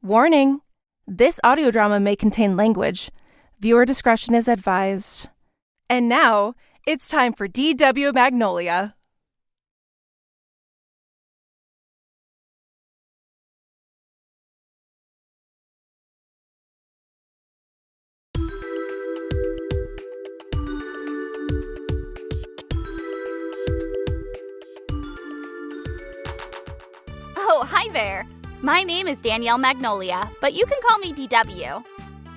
Warning! This audio drama may contain language. Viewer discretion is advised. And now, it's time for DW Magnolia. Oh, hi there. My name is Danielle Magnolia, but you can call me DW.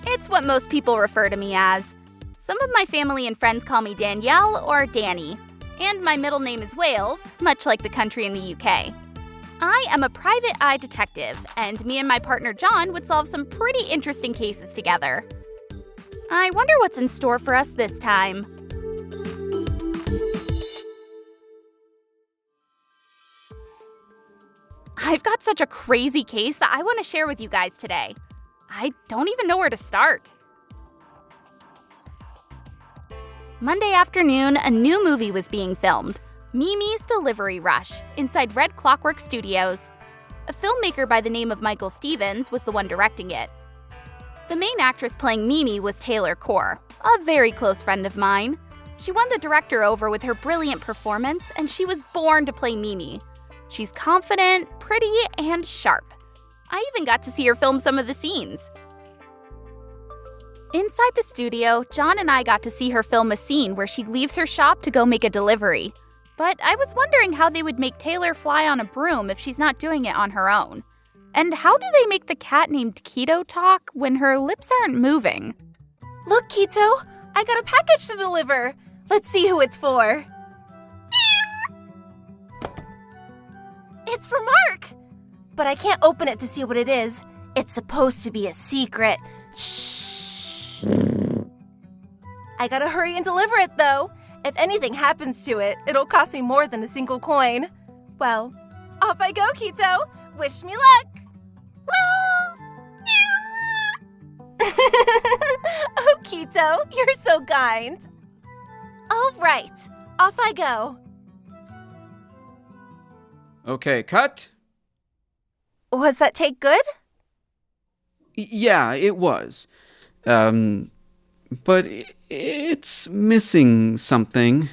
It's what most people refer to me as. Some of my family and friends call me Danielle or Danny, and my middle name is Wales, much like the country in the UK. I am a private eye detective, and me and my partner John would solve some pretty interesting cases together. I wonder what's in store for us this time. I've got such a crazy case that I want to share with you guys today. I don't even know where to start. Monday afternoon, a new movie was being filmed, Mimi's Delivery Rush, inside Red Clockwork Studios. A filmmaker by the name of Michael Stevens was the one directing it. The main actress playing Mimi was Taylor Core, a very close friend of mine. She won the director over with her brilliant performance, and she was born to play Mimi. She's confident, pretty, and sharp. I even got to see her film some of the scenes. Inside the studio, John and I got to see her film a scene where she leaves her shop to go make a delivery. But I was wondering how they would make Taylor fly on a broom if she's not doing it on her own. And how do they make the cat named Kito talk when her lips aren't moving? Look, Kito, I got a package to deliver. Let's see who it's for. It's for Mark! But I can't open it to see what it is. It's supposed to be a secret. Shh. I gotta hurry and deliver it, though. If anything happens to it, it'll cost me more than a single coin. Well, off I go, Kito. Wish me luck. Oh, Kito, you're so kind. All right, off I go. Okay, cut. Was that take good? Yeah, it was. But it's missing something.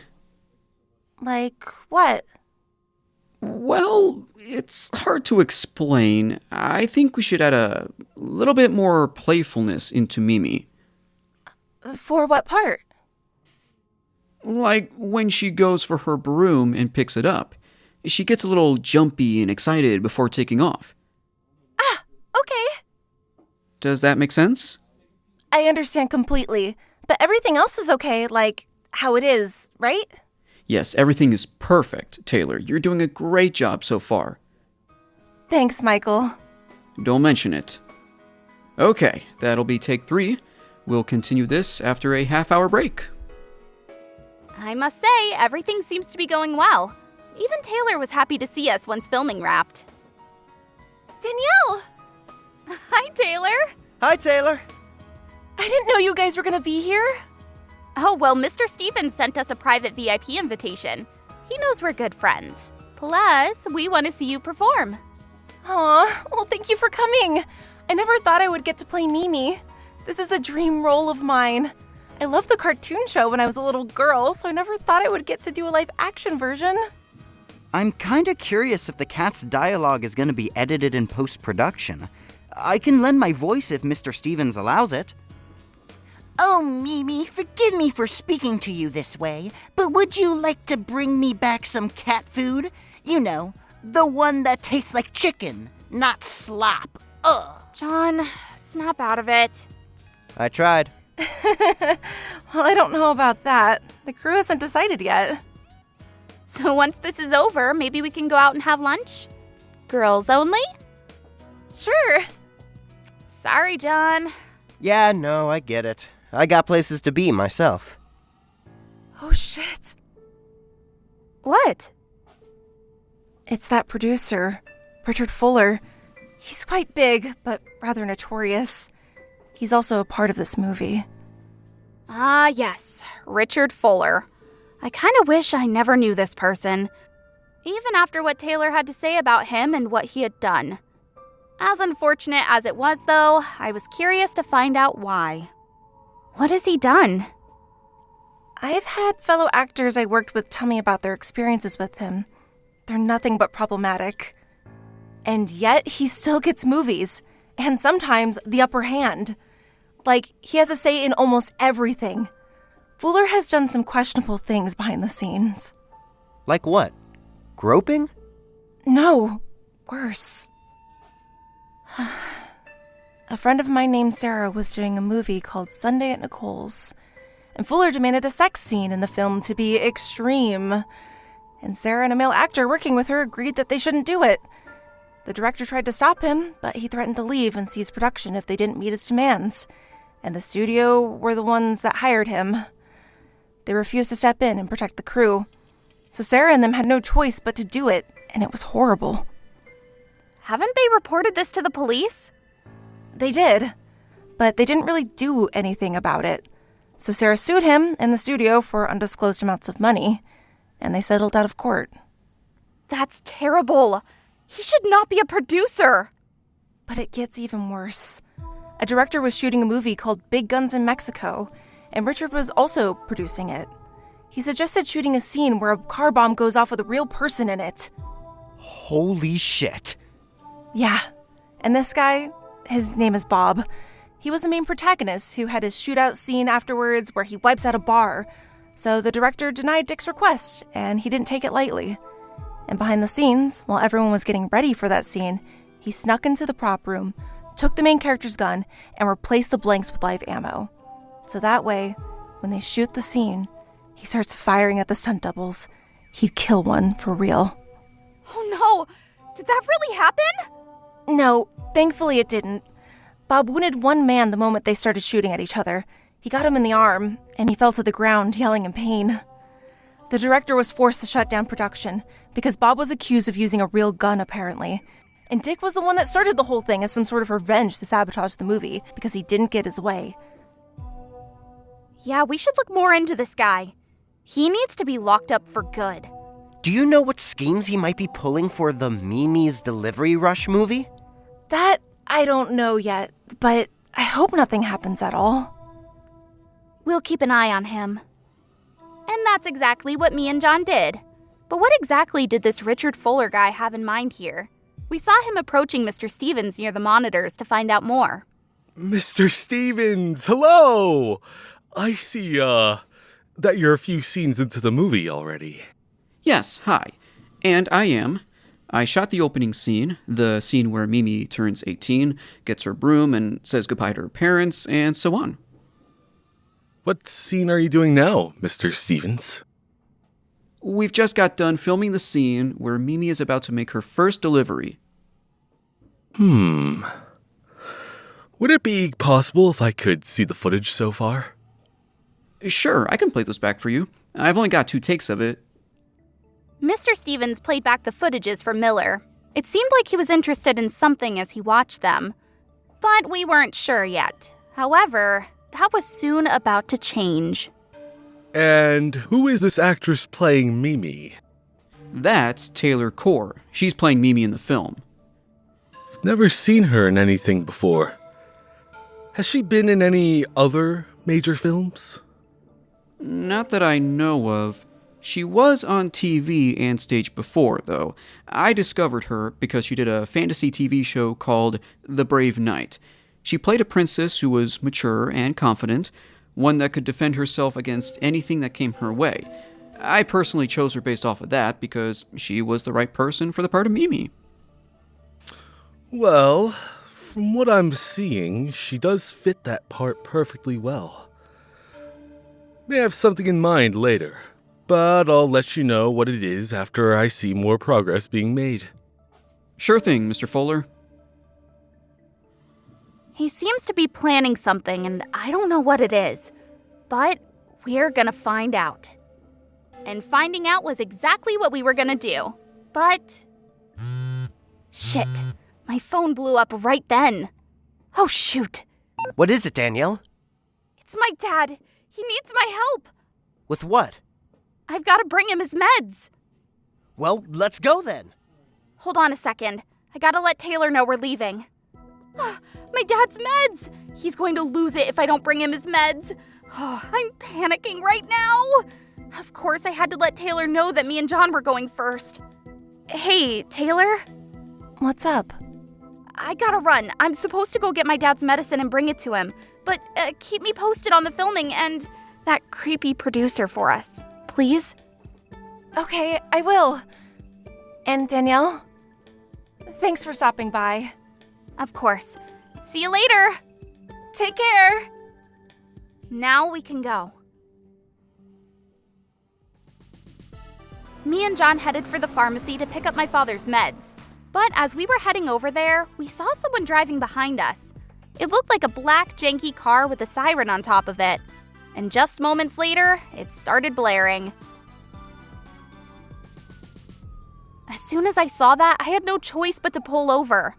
Like what? Well, it's hard to explain. I think we should add a little bit more playfulness into Mimi. For what part? Like when she goes for her broom and picks it up. She gets a little jumpy and excited before taking off. Ah, okay. Does that make sense? I understand completely, but everything else is okay, like how it is, right? Yes, everything is perfect, Taylor. You're doing a great job so far. Thanks, Michael. Don't mention it. Okay, that'll be take 3. We'll continue this after a half-hour break. I must say, everything seems to be going well. Even Taylor was happy to see us once filming wrapped. Danielle! Hi, Taylor. Hi, Taylor. I didn't know you guys were gonna be here. Oh, well, Mr. Stevens sent us a private VIP invitation. He knows we're good friends. Plus, we want to see you perform. Aw, well, thank you for coming. I never thought I would get to play Mimi. This is a dream role of mine. I loved the cartoon show when I was a little girl, so I never thought I would get to do a live-action version. I'm kinda curious if the cat's dialogue is gonna be edited in post-production. I can lend my voice if Mr. Stevens allows it. Oh, Mimi, forgive me for speaking to you this way, but would you like to bring me back some cat food? You know, the one that tastes like chicken, not slop. Ugh. John, snap out of it. I tried. Well, I don't know about that. The crew hasn't decided yet. So once this is over, maybe we can go out and have lunch? Girls only? Sure. Sorry, John. Yeah, no, I get it. I got places to be myself. Oh, shit. What? It's that producer, Richard Fuller. He's quite big, but rather notorious. He's also a part of this movie. Ah, yes. Richard Fuller. I kind of wish I never knew this person. Even after what Taylor had to say about him and what he had done. As unfortunate as it was, though, I was curious to find out why. What has he done? I've had fellow actors I worked with tell me about their experiences with him. They're nothing but problematic. And yet, he still gets movies, and sometimes the upper hand. Like, he has a say in almost everything. Fuller has done some questionable things behind the scenes. Like what? Groping? No, worse. A friend of mine named Sarah was doing a movie called Sunday at Nicole's, and Fuller demanded a sex scene in the film to be extreme. And Sarah and a male actor working with her agreed that they shouldn't do it. The director tried to stop him, but he threatened to leave and cease production if they didn't meet his demands. And the studio were the ones that hired him. They refused to step in and protect the crew. So Sarah and them had no choice but to do it, and it was horrible. Haven't they reported this to the police? They did, but they didn't really do anything about it. So Sarah sued him and the studio for undisclosed amounts of money, and they settled out of court. That's terrible. He should not be a producer. But it gets even worse. A director was shooting a movie called Big Guns in Mexico, and Richard was also producing it. He suggested shooting a scene where a car bomb goes off with a real person in it. Holy shit. Yeah, and this guy, his name is Bob. He was the main protagonist who had his shootout scene afterwards where he wipes out a bar. So the director denied Dick's request, and he didn't take it lightly. And behind the scenes, while everyone was getting ready for that scene, he snuck into the prop room, took the main character's gun, and replaced the blanks with live ammo. So that way, when they shoot the scene, he starts firing at the stunt doubles. He'd kill one for real. Oh no! Did that really happen? No, thankfully it didn't. Bob wounded one man the moment they started shooting at each other. He got him in the arm, and he fell to the ground, yelling in pain. The director was forced to shut down production because Bob was accused of using a real gun, apparently. And Dick was the one that started the whole thing as some sort of revenge to sabotage the movie because he didn't get his way. Yeah, we should look more into this guy. He needs to be locked up for good. Do you know what schemes he might be pulling for the Mimi's Delivery Rush movie? That I don't know yet, but I hope nothing happens at all. We'll keep an eye on him. And that's exactly what me and John did. But what exactly did this Richard Fuller guy have in mind here? We saw him approaching Mr. Stevens near the monitors to find out more. Mr. Stevens, hello! I see, that you're a few scenes into the movie already. Yes, hi. And I am. I shot the opening scene, the scene where Mimi turns 18, gets her broom, and says goodbye to her parents, and so on. What scene are you doing now, Mr. Stevens? We've just got done filming the scene where Mimi is about to make her first delivery. Would it be possible if I could see the footage so far? Sure, I can play those back for you. I've only got 2 takes of it. Mr. Stevens played back the footages for Miller. It seemed like he was interested in something as he watched them. But we weren't sure yet. However, that was soon about to change. And who is this actress playing Mimi? That's Taylor Core. She's playing Mimi in the film. I've never seen her in anything before. Has she been in any other major films? Not that I know of. She was on TV and stage before, though. I discovered her because she did a fantasy TV show called The Brave Knight. She played a princess who was mature and confident, one that could defend herself against anything that came her way. I personally chose her based off of that because she was the right person for the part of Mimi. Well, from what I'm seeing, she does fit that part perfectly well. May have something in mind later, but I'll let you know what it is after I see more progress being made. Sure thing, Mr. Fuller. He seems to be planning something, and I don't know what it is. But we're gonna find out. And finding out was exactly what we were gonna do. But... shit. My phone blew up right then. Oh, shoot. What is it, Danielle? It's my dad. He needs my help. With what? I've got to bring him his meds. Well, let's go then. Hold on a second. I gotta let Taylor know we're leaving. My dad's meds! He's going to lose it if I don't bring him his meds. I'm panicking right now. Of course, I had to let Taylor know that me and John were going first. Hey, Taylor? What's up? I gotta run. I'm supposed to go get my dad's medicine and bring it to him. But keep me posted on the filming and that creepy producer for us. Please? Okay, I will. And Danielle? Thanks for stopping by. Of course. See you later. Take care. Now we can go. Me and John headed for the pharmacy to pick up my father's meds. But as we were heading over there, we saw someone driving behind us. It looked like a black, janky car with a siren on top of it. And just moments later, it started blaring. As soon as I saw that, I had no choice but to pull over.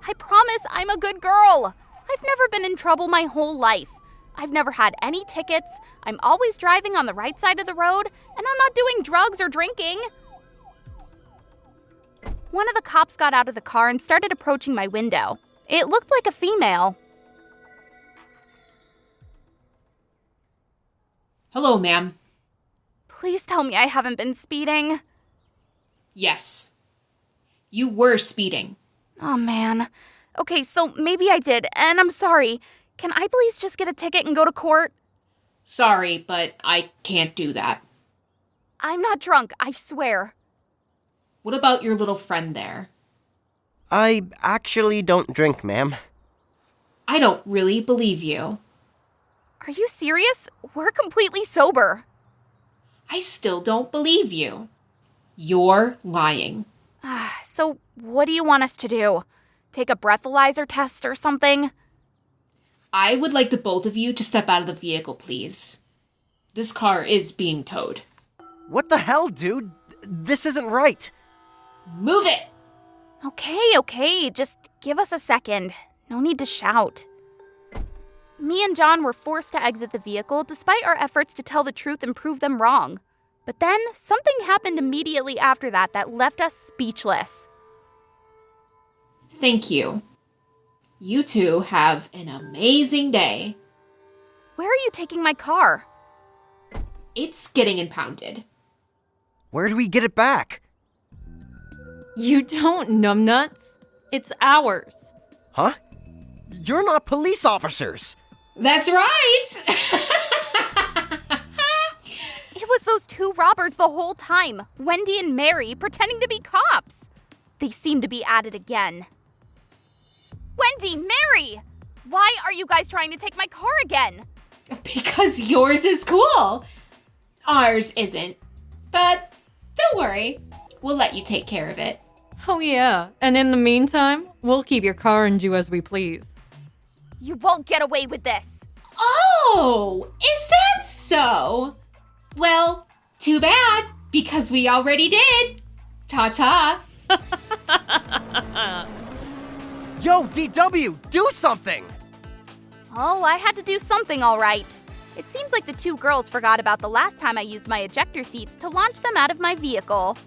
I promise I'm a good girl. I've never been in trouble my whole life. I've never had any tickets. I'm always driving on the right side of the road, and I'm not doing drugs or drinking. One of the cops got out of the car and started approaching my window. It looked like a female. Hello, ma'am. Please tell me I haven't been speeding. Yes. You were speeding. Oh, man. Okay, so maybe I did, and I'm sorry. Can I please just get a ticket and go to court? Sorry, but I can't do that. I'm not drunk, I swear. What about your little friend there? I actually don't drink, ma'am. I don't really believe you. Are you serious? We're completely sober. I still don't believe you. You're lying. So what do you want us to do? Take a breathalyzer test or something? I would like the both of you to step out of the vehicle, please. This car is being towed. What the hell, dude? This isn't right. Move it! Okay, just give us a second. No need to shout. Me and John were forced to exit the vehicle despite our efforts to tell the truth and prove them wrong. But then, something happened immediately after that left us speechless. Thank you. You two have an amazing day. Where are you taking my car? It's getting impounded. Where do we get it back? You don't, numbnuts. It's ours. Huh? You're not police officers. That's right! It was those two robbers the whole time, Wendy and Mary, pretending to be cops. They seem to be at it again. Wendy, Mary! Why are you guys trying to take my car again? Because yours is cool. Ours isn't. But don't worry. We'll let you take care of it. Oh yeah, and in the meantime, we'll keep your car and do as we please. You won't get away with this. Oh, is that so? Well, too bad, because we already did. Ta-ta. Yo, DW, do something! Oh, I had to do something all right. It seems like the two girls forgot about the last time I used my ejector seats to launch them out of my vehicle.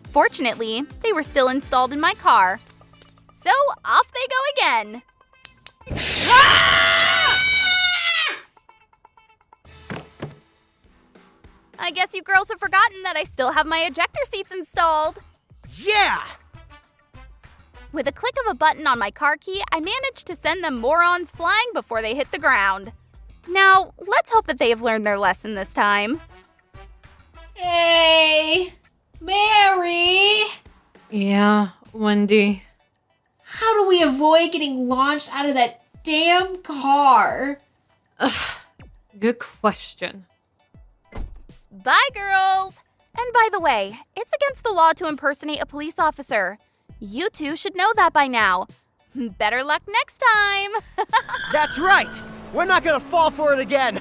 Fortunately, they were still installed in my car. So, off they go again. I guess you girls have forgotten that I still have my ejector seats installed. Yeah! With a click of a button on my car key, I managed to send them morons flying before they hit the ground. Now, let's hope that they have learned their lesson this time. Hey, Mary. Yeah, Wendy. How do we avoid getting launched out of that damn car? Good question. Bye, girls! And by the way, it's against the law to impersonate a police officer. You two should know that by now. Better luck next time! That's right! We're not gonna fall for it again!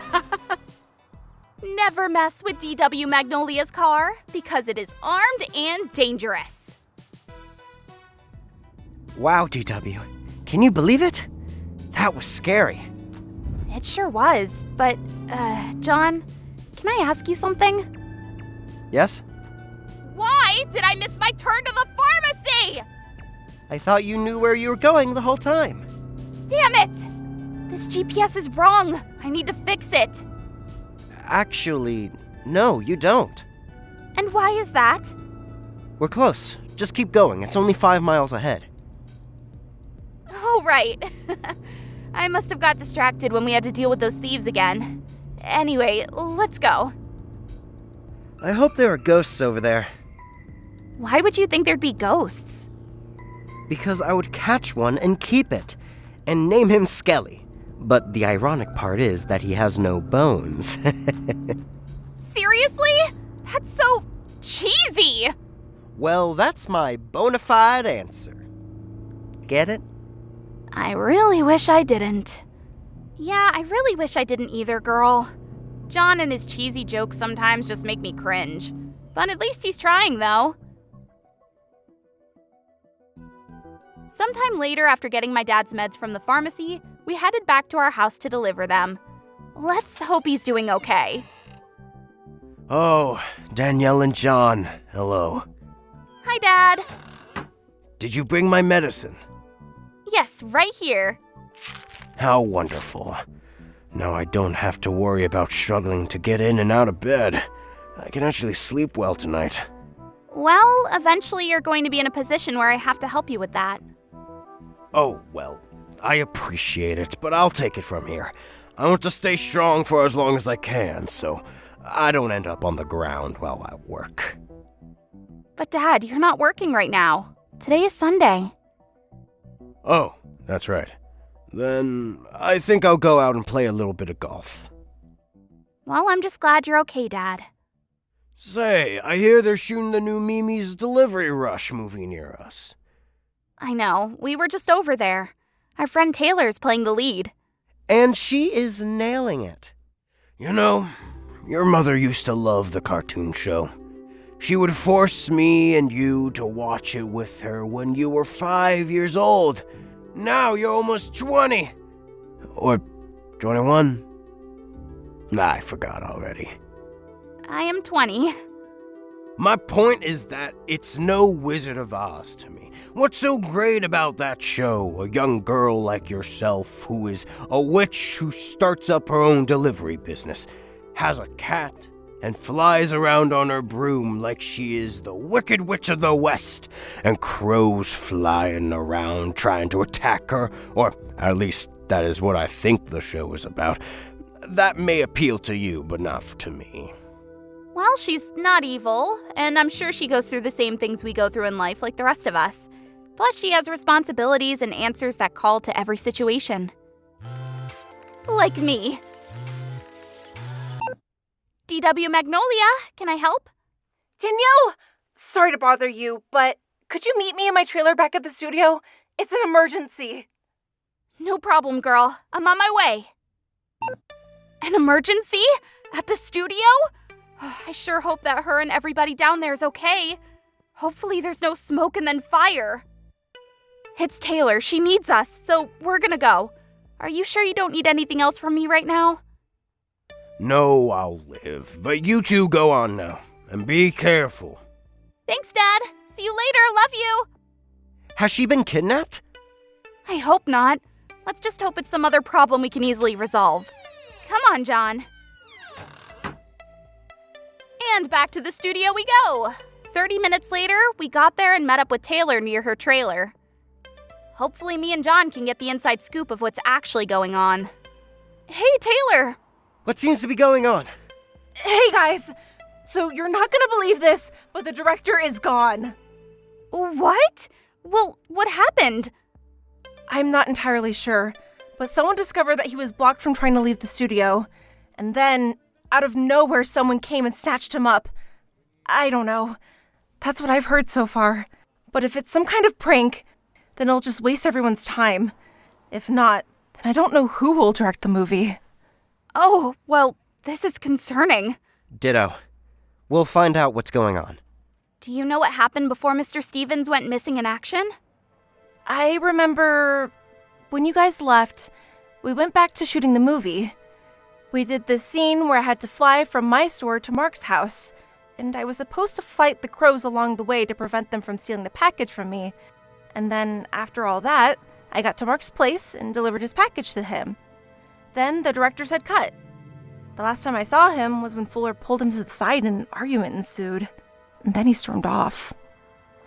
Never mess with DW Magnolia's car, because it is armed and dangerous. Wow, DW. Can you believe it? That was scary. It sure was, but, John, can I ask you something? Yes? Why did I miss my turn to the pharmacy? way! I thought you knew where you were going the whole time. Damn it! This GPS is wrong. I need to fix it. Actually, no, you don't. And why is that? We're close. Just keep going. It's only 5 miles ahead. Oh, right. I must have got distracted when we had to deal with those thieves again. Anyway, let's go. I hope there are ghosts over there. Why would you think there'd be ghosts? Because I would catch one and keep it, and name him Skelly. But the ironic part is that he has no bones. Seriously? That's so cheesy! Well, that's my bona fide answer. Get it? I really wish I didn't. Yeah, I really wish I didn't either, girl. John and his cheesy jokes sometimes just make me cringe. But at least he's trying, though. Sometime later, after getting my dad's meds from the pharmacy, we headed back to our house to deliver them. Let's hope he's doing okay. Oh, Danielle and John, hello. Hi, Dad. Did you bring my medicine? Yes, right here. How wonderful. Now I don't have to worry about struggling to get in and out of bed. I can actually sleep well tonight. Well, eventually you're going to be in a position where I have to help you with that. Oh, well, I appreciate it, but I'll take it from here. I want to stay strong for as long as I can, so I don't end up on the ground while I work. But Dad, you're not working right now. Today is Sunday. Oh, that's right. Then I think I'll go out and play a little bit of golf. Well, I'm just glad you're okay, Dad. Say, I hear they're shooting the new Mimi's Delivery Rush movie near us. I know, we were just over there. Our friend Taylor's playing the lead. And she is nailing it. You know, your mother used to love the cartoon show. She would force me and you to watch it with her when you were 5 years old. Now you're almost 20. Or 21. Nah, I forgot already. I am 20. My point is that it's no Wizard of Oz to me. What's so great about that show? A young girl like yourself who is a witch who starts up her own delivery business, has a cat, and flies around on her broom like she is the Wicked Witch of the West, and crows flying around trying to attack her, or at least that is what I think the show is about. That may appeal to you, but not to me. Well, she's not evil, and I'm sure she goes through the same things we go through in life like the rest of us. Plus, she has responsibilities and answers that call to every situation. Like me. DW Magnolia, can I help? Danielle! Sorry to bother you, but could you meet me in my trailer back at the studio? It's an emergency. No problem, girl. I'm on my way. An emergency? At the studio? I sure hope that her and everybody down there is okay. Hopefully there's no smoke and then fire. It's Taylor. She needs us, so we're gonna go. Are you sure you don't need anything else from me right now? No, I'll live. But you two go on now, and be careful. Thanks, Dad. See you later. Love you. Has she been kidnapped? I hope not. Let's just hope it's some other problem we can easily resolve. Come on, John. And back to the studio we go. 30 minutes later, we got there and met up with Taylor near her trailer. Hopefully me and John can get the inside scoop of what's actually going on. Hey, Taylor! What seems to be going on? Hey, guys! So you're not gonna believe this, but the director is gone. What? Well, what happened? I'm not entirely sure, but someone discovered that he was blocked from trying to leave the studio. And then, out of nowhere, someone came and snatched him up. I don't know. That's what I've heard so far. But if it's some kind of prank, then it'll just waste everyone's time. If not, then I don't know who will direct the movie. Oh, well, this is concerning. Ditto. We'll find out what's going on. Do you know what happened before Mr. Stevens went missing in action? I remember when you guys left, we went back to shooting the movie. We did this scene where I had to fly from my store to Mark's house. and I was supposed to fight the crows along the way to prevent them from stealing the package from me. And then, after all that, I got to Mark's place and delivered his package to him. Then the director said cut. The last time I saw him was when Fuller pulled him to the side and an argument ensued. And then he stormed off.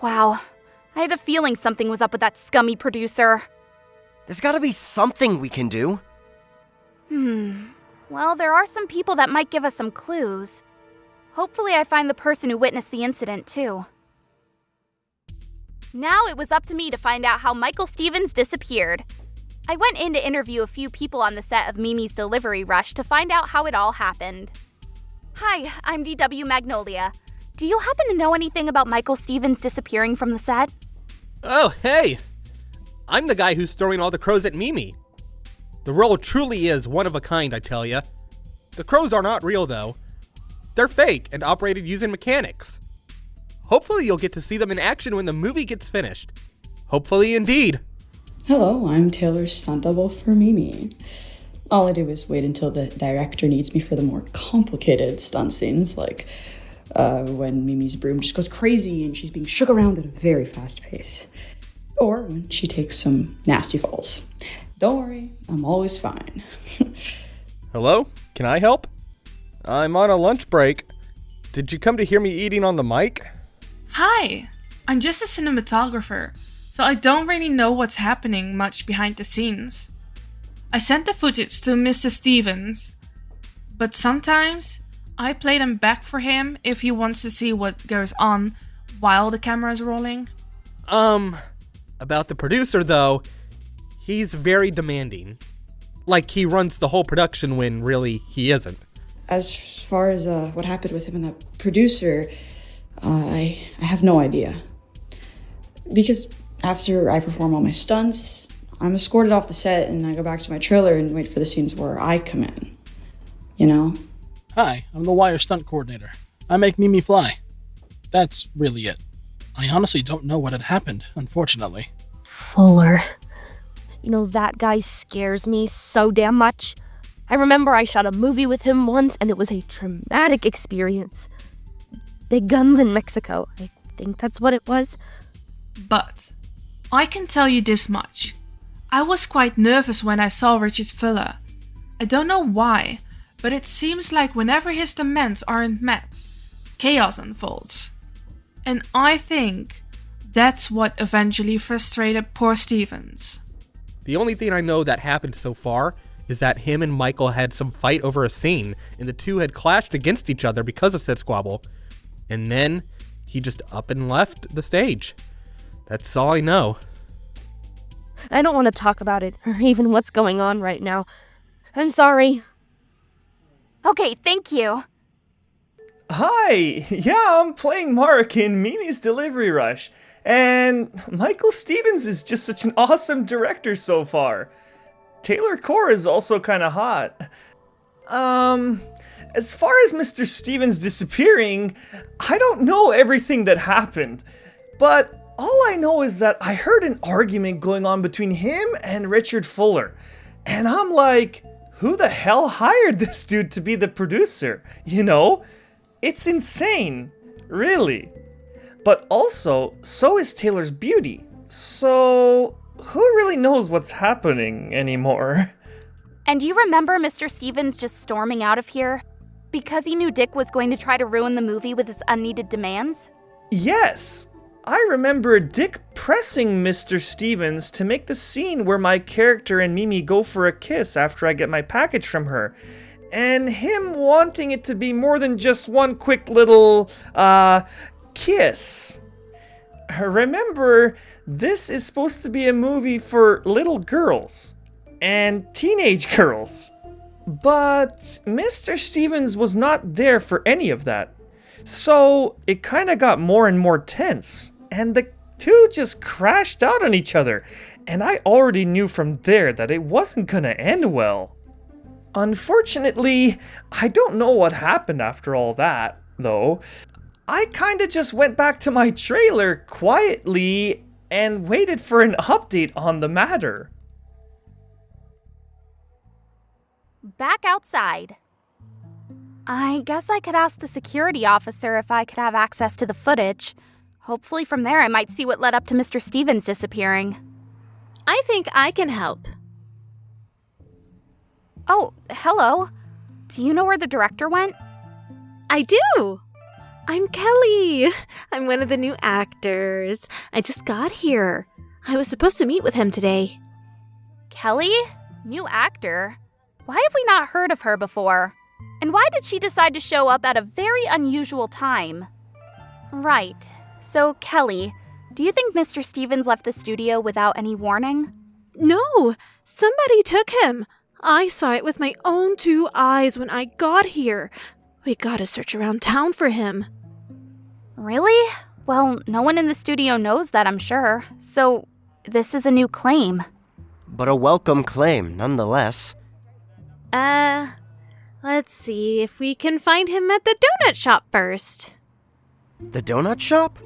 Wow. I had a feeling something was up with that scummy producer. There's gotta be something we can do. Well, there are some people that might give us some clues. Hopefully I find the person who witnessed the incident, too. Now it was up to me to find out how Michael Stevens disappeared. I went in to interview a few people on the set of Mimi's Delivery Rush to find out how it all happened. Hi, I'm DW Magnolia. Do you happen to know anything about Michael Stevens disappearing from the set? Oh, hey! I'm the guy who's throwing all the crows at Mimi. The role truly is one of a kind, I tell ya. The crows are not real, though. They're fake and operated using mechanics. Hopefully you'll get to see them in action when the movie gets finished. Hopefully indeed. Hello, I'm Taylor's stunt double for Mimi. All I do is wait until the director needs me for the more complicated stunt scenes, like when Mimi's broom just goes crazy and she's being shook around at a very fast pace. Or when she takes some nasty falls. Don't worry, I'm always fine. Hello? Can I help? I'm on a lunch break. Did you come to hear me eating on the mic? Hi! I'm just a cinematographer, so I don't really know what's happening much behind the scenes. I sent the footage to Mr. Stevens, but sometimes I play them back for him if he wants to see what goes on while the camera is rolling. About the producer though, he's very demanding. Like he runs the whole production when really he isn't. As far as what happened with him and that producer, I have no idea. Because after I perform all my stunts, I'm escorted off the set and I go back to my trailer and wait for the scenes where I come in. You know? Hi, I'm the wire stunt coordinator. I make Mimi fly. That's really it. I honestly don't know what had happened, unfortunately. Fuller. You know, that guy scares me so damn much. I remember I shot a movie with him once and it was a traumatic experience. Big guns in Mexico. I think that's what it was. But I can tell you this much. I was quite nervous when I saw Rich's filler. I don't know why, but it seems like whenever his demands aren't met, chaos unfolds. And I think that's what eventually frustrated poor Stevens. The only thing I know that happened so far is that him and Michael had some fight over a scene, and the two had clashed against each other because of said squabble. And then he just up and left the stage. That's all I know. I don't want to talk about it, or even what's going on right now. I'm sorry. Okay, thank you. Hi! Yeah, I'm playing Mark in Mimi's Delivery Rush. And Michael Stevens is just such an awesome director so far. Taylor Core is also kind of hot. As far as Mr. Stevens disappearing, I don't know everything that happened. But all I know is that I heard an argument going on between him and Richard Fuller. And I'm like, who the hell hired this dude to be the producer? You know? It's insane. Really. But also, so is Taylor's beauty. So, who really knows what's happening anymore? And do you remember Mr. Stevens just storming out of here? Because he knew Dick was going to try to ruin the movie with his unneeded demands? Yes! I remember Dick pressing Mr. Stevens to make the scene where my character and Mimi go for a kiss after I get my package from her. And him wanting it to be more than just one quick little, kiss. Remember, this is supposed to be a movie for little girls and teenage girls. But Mr. Stevens was not there for any of that. So it kind of got more and more tense, and the two just crashed out on each other, and I already knew from there that it wasn't gonna end well. Unfortunately, I don't know what happened after all that, though. I kinda just went back to my trailer quietly and waited for an update on the matter. Back outside. I guess I could ask the security officer if I could have access to the footage. Hopefully from there I might see what led up to Mr. Stevens disappearing. I think I can help. Oh, hello. Do you know where the director went? I do. I'm Kelly. I'm one of the new actors. I just got here. I was supposed to meet with him today. Kelly? New actor? Why have we not heard of her before? And why did she decide to show up at a very unusual time? Right. So, Kelly, do you think Mr. Stevens left the studio without any warning? No, somebody took him. I saw it with my own 2 eyes when I got here. We gotta search around town for him. Really? Well, no one in the studio knows that, I'm sure. So, this is a new claim. But a welcome claim, nonetheless. Let's see if we can find him at the donut shop first. The donut shop?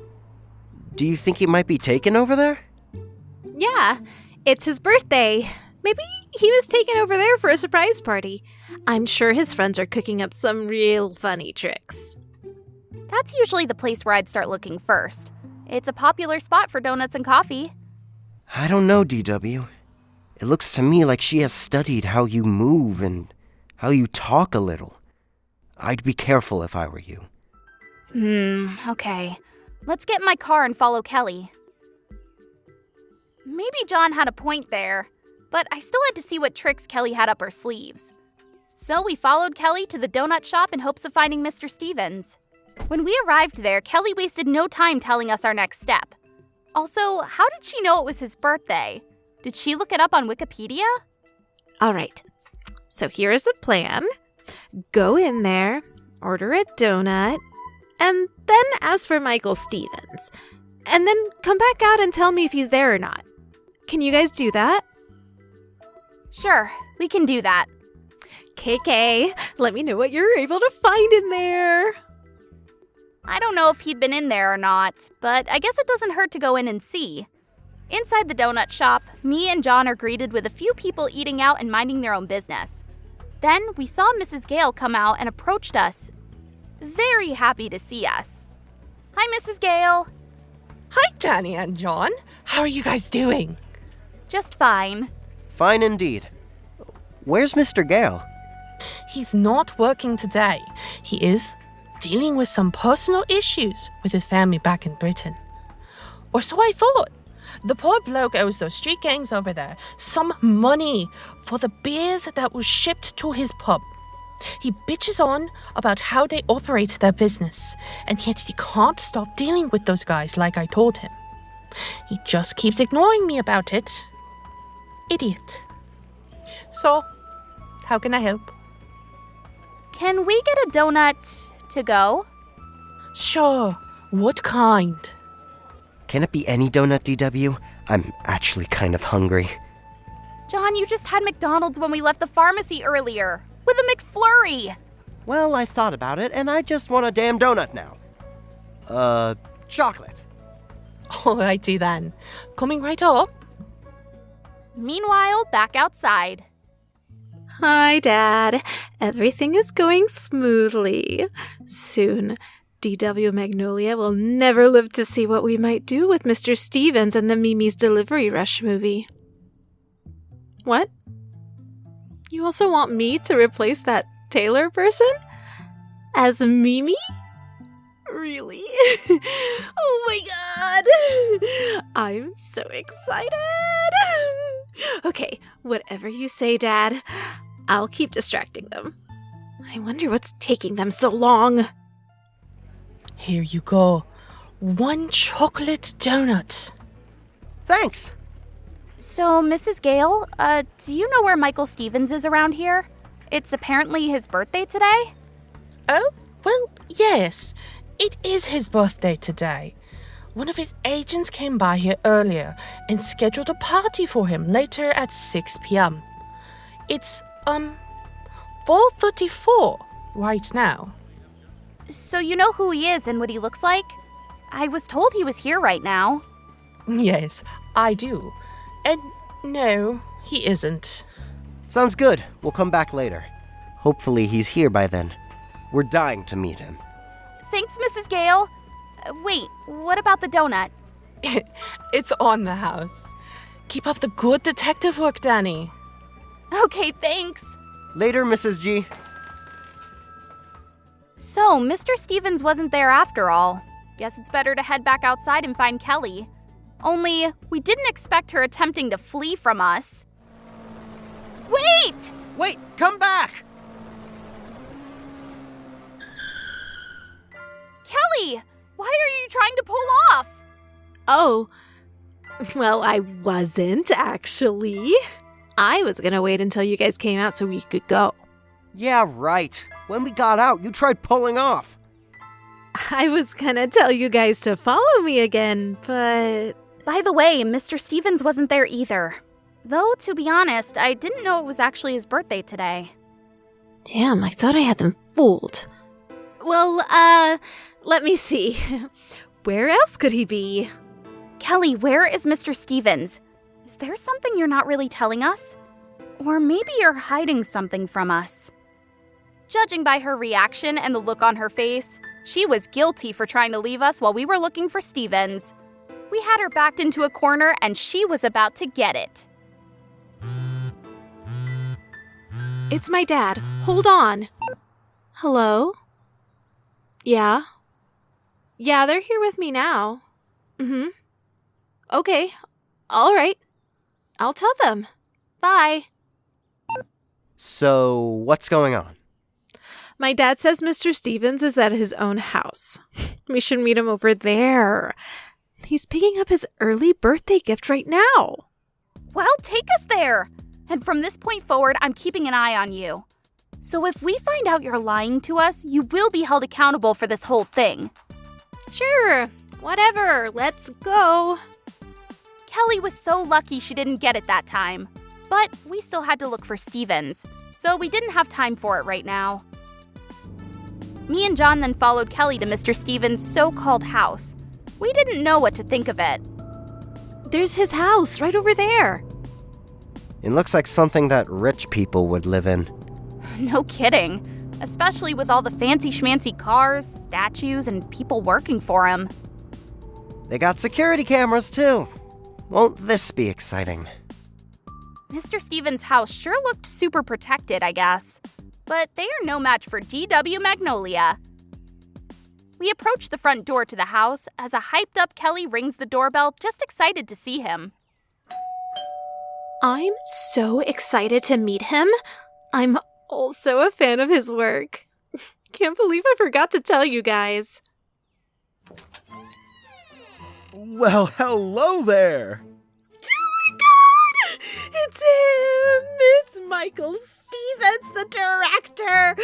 Do you think he might be taken over there? Yeah, it's his birthday. Maybe he was taken over there for a surprise party. I'm sure his friends are cooking up some real funny tricks. That's usually the place where I'd start looking first. It's a popular spot for donuts and coffee. I don't know, DW. It looks to me like she has studied how you move and how you talk a little. I'd be careful if I were you. Okay. Let's get in my car and follow Kelly. Maybe John had a point there, but I still had to see what tricks Kelly had up her sleeves. So we followed Kelly to the donut shop in hopes of finding Mr. Stevens. When we arrived there, Kelly wasted no time telling us our next step. Also, how did she know it was his birthday? Did she look it up on Wikipedia? All right. So here is the plan. Go in there, order a donut, and then ask for Michael Stevens. And then come back out and tell me if he's there or not. Can you guys do that? Sure, we can do that. KK, let me know what you're able to find in there. I don't know if he'd been in there or not, but I guess it doesn't hurt to go in and see. Inside the donut shop, me and John are greeted with a few people eating out and minding their own business. Then we saw Mrs. Gale come out and approached us. Very happy to see us. Hi, Mrs. Gale. Hi, Danny and John. How are you guys doing? Just fine. Fine indeed. Where's Mr. Gale? He's not working today. He is dealing with some personal issues with his family back in Britain. Or so I thought. The poor bloke owes those street gangs over there some money for the beers that was shipped to his pub. He bitches on about how they operate their business, and yet he can't stop dealing with those guys like I told him. He just keeps ignoring me about it. Idiot. So, how can I help? Can we get a donut to go? Sure. What kind? Can it be any donut, DW? I'm actually kind of hungry. John, you just had McDonald's when we left the pharmacy earlier. With a McFlurry. Well, I thought about it, and I just want a damn donut now. Chocolate. Alrighty then. Coming right up. Meanwhile, back outside. Hi, Dad. Everything is going smoothly. Soon, DW Magnolia will never live to see what we might do with Mr. Stevens and the Mimi's Delivery Rush movie. What? You also want me to replace that Taylor person? As Mimi? Really? Oh my god! I'm so excited! Okay, whatever you say, Dad. I'll keep distracting them. I wonder what's taking them so long. Here you go. 1 chocolate donut. Thanks. So, Mrs. Gale, do you know where Michael Stevens is around here? It's apparently his birthday today? Oh, well, yes. It is his birthday today. One of his agents came by here earlier and scheduled a party for him later at 6 p.m. It's, 4:34 right now. So you know who he is and what he looks like? I was told he was here right now. Yes, I do. And no, he isn't. Sounds good. We'll come back later. Hopefully he's here by then. We're dying to meet him. Thanks, Mrs. Gale. Wait, what about the donut? It's on the house. Keep up the good detective work, Danny. Okay, thanks. Later, Mrs. G. So, Mr. Stevens wasn't there after all. Guess it's better to head back outside and find Kelly. Only, we didn't expect her attempting to flee from us. Wait! Wait, come back! Kelly! Why are you trying to pull off? Oh, well, I wasn't, actually. I was gonna wait until you guys came out so we could go. Yeah, right. When we got out, you tried pulling off. I was gonna tell you guys to follow me again, but... By the way, Mr. Stevens wasn't there either. Though, to be honest, I didn't know it was actually his birthday today. Damn, I thought I had them fooled. Well, let me see. Where else could he be? Kelly, where is Mr. Stevens? Is there something you're not really telling us? Or maybe you're hiding something from us? Judging by her reaction and the look on her face, she was guilty for trying to leave us while we were looking for Stevens. We had her backed into a corner and she was about to get it. It's my dad. Hold on. Hello? Yeah? Yeah, they're here with me now. Mm-hmm. Okay. All right. I'll tell them. Bye. So, what's going on? My dad says Mr. Stevens is at his own house. We should meet him over there. He's picking up his early birthday gift right now. Well, take us there. And from this point forward, I'm keeping an eye on you. So if we find out you're lying to us, you will be held accountable for this whole thing. Sure. Whatever. Let's go. Kelly was so lucky she didn't get it that time. But we still had to look for Stevens, so we didn't have time for it right now. Me and John then followed Kelly to Mr. Stevens' so-called house. We didn't know what to think of it. There's his house right over there. It looks like something that rich people would live in. No kidding. Especially with all the fancy-schmancy cars, statues, and people working for him. They got security cameras, too. Won't this be exciting? Mr. Stevens' house sure looked super protected, I guess. But they are no match for DW Magnolia. We approach the front door to the house as a hyped-up Kelly rings the doorbell, just excited to see him. I'm so excited to meet him. I'm also a fan of his work. Can't believe I forgot to tell you guys. Well, hello there! It's him! It's Michael Stevens, the director!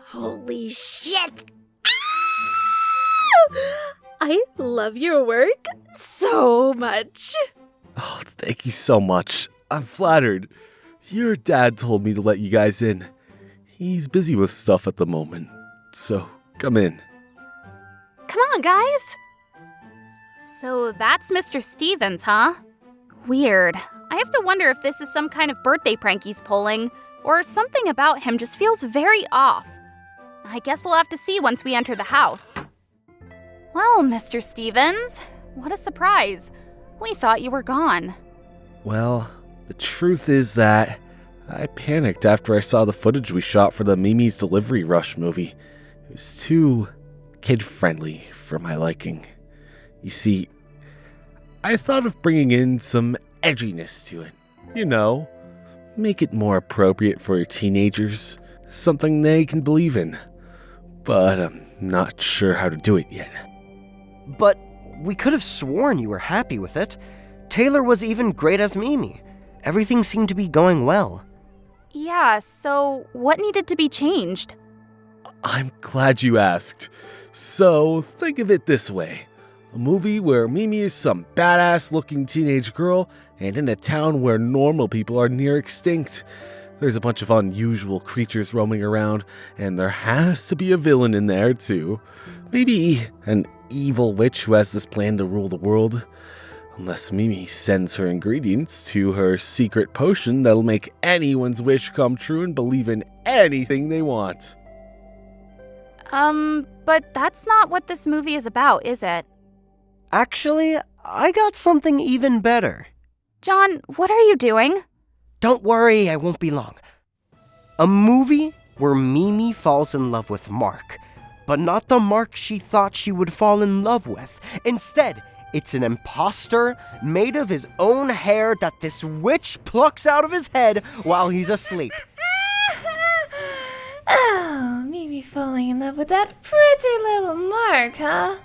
Holy shit! I love your work so much. Oh, thank you so much. I'm flattered. Your dad told me to let you guys in. He's busy with stuff at the moment, so come in. Come on, guys! So that's Mr. Stevens, huh? Weird. I have to wonder if this is some kind of birthday prank he's pulling, or something about him just feels very off. I guess we'll have to see once we enter the house. Well, Mr. Stevens, what a surprise. We thought you were gone. Well, the truth is that I panicked after I saw the footage we shot for the Mimi's Delivery Rush movie. It was too kid-friendly for my liking. You see, I thought of bringing in some edginess to it. You know, make it more appropriate for your teenagers, something they can believe in. But I'm not sure how to do it yet. But we could have sworn you were happy with it. Taylor was even great as Mimi. Everything seemed to be going well. Yeah, so what needed to be changed? I'm glad you asked. So, think of it this way. A movie where Mimi is some badass-looking teenage girl, and in a town where normal people are near extinct. There's a bunch of unusual creatures roaming around, and there has to be a villain in there, too. Maybe an evil witch who has this plan to rule the world. Unless Mimi sends her ingredients to her secret potion that'll make anyone's wish come true and believe in anything they want. But that's not what this movie is about, is it? Actually, I got something even better. John, what are you doing? Don't worry, I won't be long. A movie where Mimi falls in love with Mark, but not the Mark she thought she would fall in love with. Instead, it's an imposter made of his own hair that this witch plucks out of his head while he's asleep. Oh, Mimi falling in love with that pretty little Mark, huh?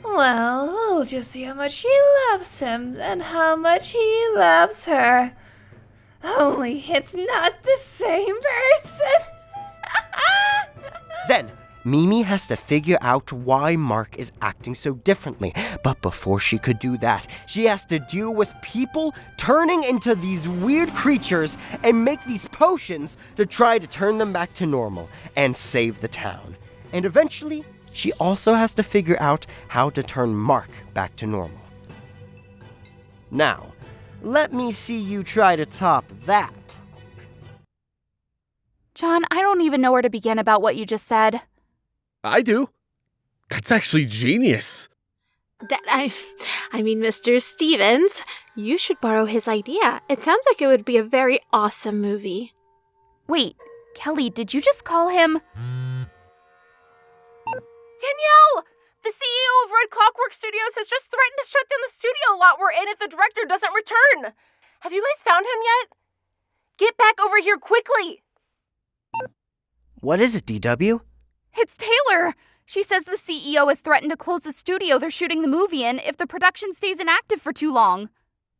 Well, we'll just see how much she loves him and how much he loves her. Only it's not the same person. Then, Mimi has to figure out why Mark is acting so differently. But before she could do that, she has to deal with people turning into these weird creatures and make these potions to try to turn them back to normal and save the town. And eventually, she also has to figure out how to turn Mark back to normal. Now, let me see you try to top that. John, I don't even know where to begin about what you just said. I do. That's actually genius. I mean, Mr. Stevens, you should borrow his idea. It sounds like it would be a very awesome movie. Wait, Kelly, did you just call him? Danielle! The CEO of Red Clockwork Studios has just threatened to shut down the studio lot we're in if the director doesn't return. Have you guys found him yet? Get back over here quickly! What is it, DW? It's Taylor! She says the CEO has threatened to close the studio they're shooting the movie in if the production stays inactive for too long.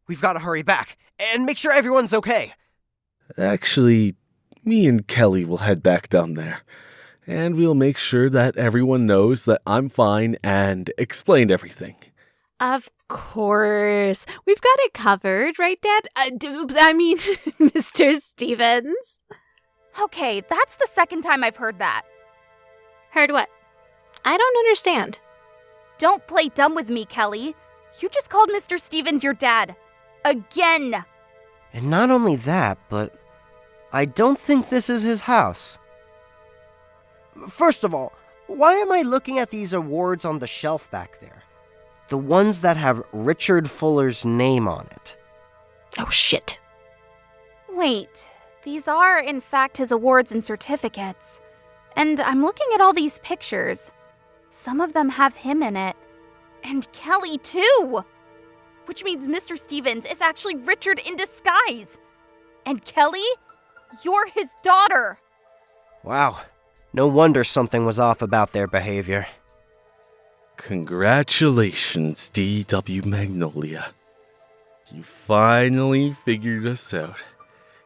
We've got to hurry back and make sure everyone's okay. Actually, me and Kelly will head back down there. And we'll make sure that everyone knows that I'm fine and explain everything. Of course. We've got it covered, right, Dad? Mr. Stevens. Okay, that's the second time I've heard that. Heard what? I don't understand. Don't play dumb with me, Kelly. You just called Mr. Stevens your dad. Again! And not only that, but I don't think this is his house. First of all, why am I looking at these awards on the shelf back there? The ones that have Richard Fuller's name on it. Oh, shit. Wait, these are, in fact, his awards and certificates. And I'm looking at all these pictures. Some of them have him in it. And Kelly, too! Which means Mr. Stevens is actually Richard in disguise. And Kelly, you're his daughter! Wow. No wonder something was off about their behavior. Congratulations, D.W. Magnolia. You finally figured us out.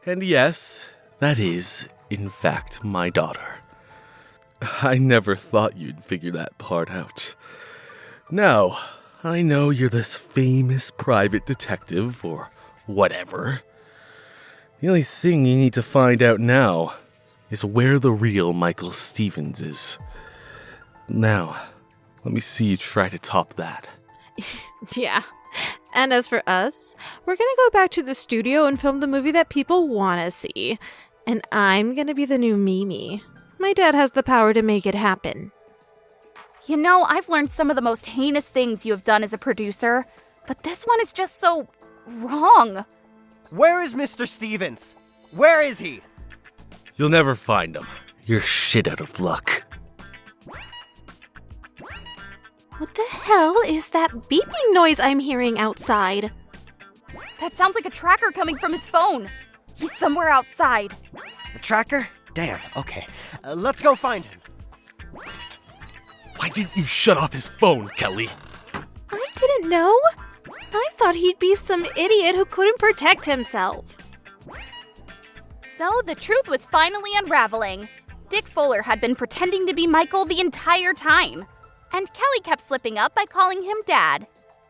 And yes, that is, in fact, my daughter. I never thought you'd figure that part out. Now, I know you're this famous private detective, or whatever. The only thing you need to find out now is where the real Michael Stevens is. Now, let me see you try to top that. Yeah. And as for us, we're gonna go back to the studio and film the movie that people wanna see. And I'm gonna be the new Mimi. My dad has the power to make it happen. You know, I've learned some of the most heinous things you have done as a producer, but this one is just so wrong. Where is Mr. Stevens? Where is he? You'll never find him. You're shit out of luck. What the hell is that beeping noise I'm hearing outside? That sounds like a tracker coming from his phone. He's somewhere outside. A tracker? Damn, okay. Let's go find him. Why didn't you shut off his phone, Kelly? I didn't know. I thought he'd be some idiot who couldn't protect himself. So the truth was finally unraveling. Dick Fuller had been pretending to be Michael the entire time. And Kelly kept slipping up by calling him Dad.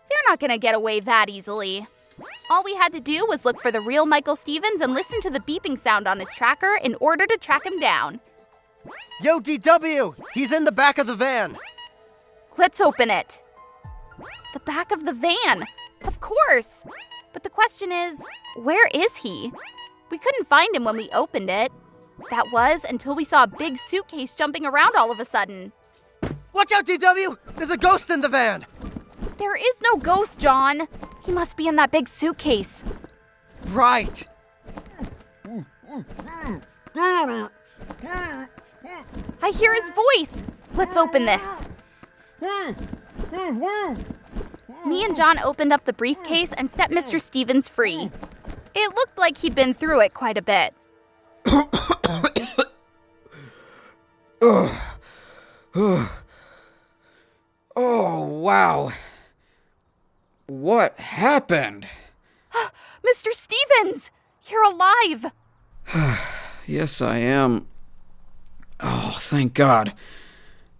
They're not gonna get away that easily. All we had to do was look for the real Michael Stevens and listen to the beeping sound on his tracker in order to track him down. Yo, DW! He's in the back of the van! Let's open it. The back of the van? Of course! But the question is, where is he? We couldn't find him when we opened it. That was until we saw a big suitcase jumping around all of a sudden. Watch out, DW! There's a ghost in the van! There is no ghost, John. He must be in that big suitcase. Right. I hear his voice. Let's open this. Me and John opened up the briefcase and set Mr. Stevens free. It looked like he'd been through it quite a bit. Oh, wow. What happened? Mr. Stevens! You're alive! Yes, I am. Oh, thank God.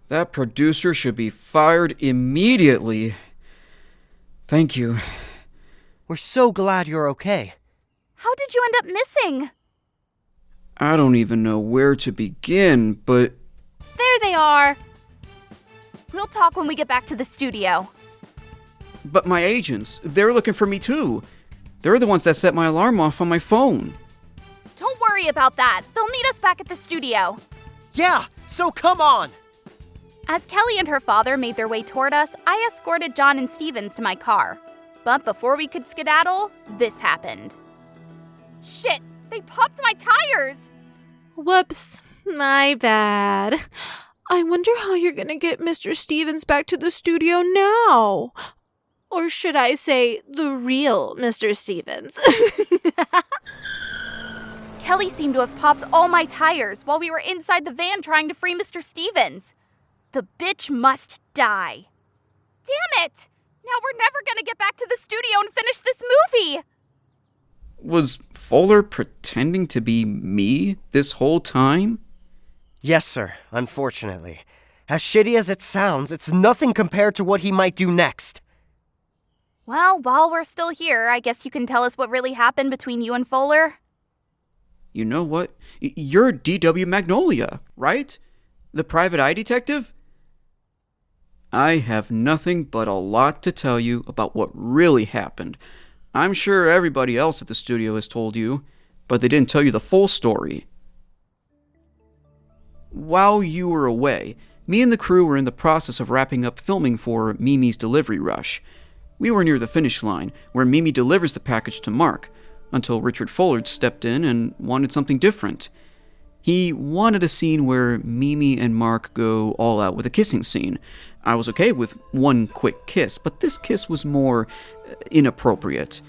That producer should be fired immediately. Thank you. We're so glad you're okay. How did you end up missing? I don't even know where to begin, but... There they are. We'll talk when we get back to the studio. But my agents, they're looking for me too. They're the ones that set my alarm off on my phone. Don't worry about that. They'll meet us back at the studio. Yeah, so come on! As Kelly and her father made their way toward us, I escorted John and Stevens to my car. But before we could skedaddle, this happened. Shit! They popped my tires! Whoops, my bad. I wonder how you're gonna get Mr. Stevens back to the studio now. Or should I say, the real Mr. Stevens? Kelly seemed to have popped all my tires while we were inside the van trying to free Mr. Stevens. The bitch must die. Damn it! Now we're never gonna get back to the studio and finish this movie! Was Fuller pretending to be me this whole time? Yes, sir, unfortunately. As shitty as it sounds, it's nothing compared to what he might do next. Well, while we're still here, I guess you can tell us what really happened between you and Fuller. You know what? You're DW Magnolia, right? The private eye detective? I have nothing but a lot to tell you about what really happened. I'm sure everybody else at the studio has told you, but they didn't tell you the full story. While you were away, me and the crew were in the process of wrapping up filming for Mimi's delivery rush. We were near the finish line, where Mimi delivers the package to Mark, until Richard Fuller stepped in and wanted something different. He wanted a scene where Mimi and Mark go all out with a kissing scene. I was okay with one quick kiss, but this kiss was more inappropriate.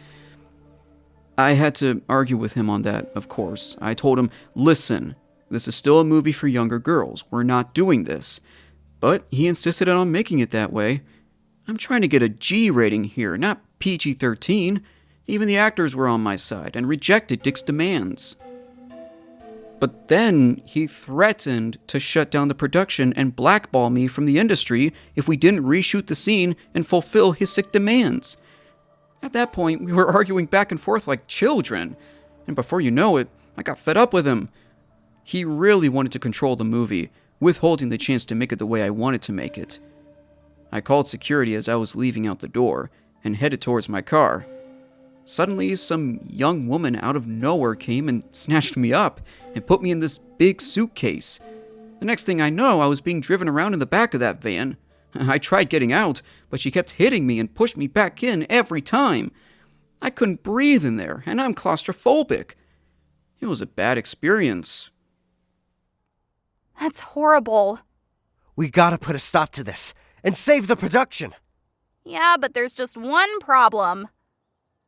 I had to argue with him on that, of course. I told him, listen, this is still a movie for younger girls. We're not doing this. But he insisted on making it that way. I'm trying to get a G rating here, not PG-13. Even the actors were on my side and rejected Dick's demands. But then he threatened to shut down the production and blackball me from the industry if we didn't reshoot the scene and fulfill his sick demands. At that point, we were arguing back and forth like children, and before you know it, I got fed up with him. He really wanted to control the movie, withholding the chance to make it the way I wanted to make it. I called security as I was leaving out the door and headed towards my car. Suddenly, some young woman out of nowhere came and snatched me up and put me in this big suitcase. The next thing I know, I was being driven around in the back of that van. I tried getting out, but she kept hitting me and pushed me back in every time. I couldn't breathe in there, and I'm claustrophobic. It was a bad experience. That's horrible. We gotta put a stop to this and save the production. Yeah, but there's just one problem.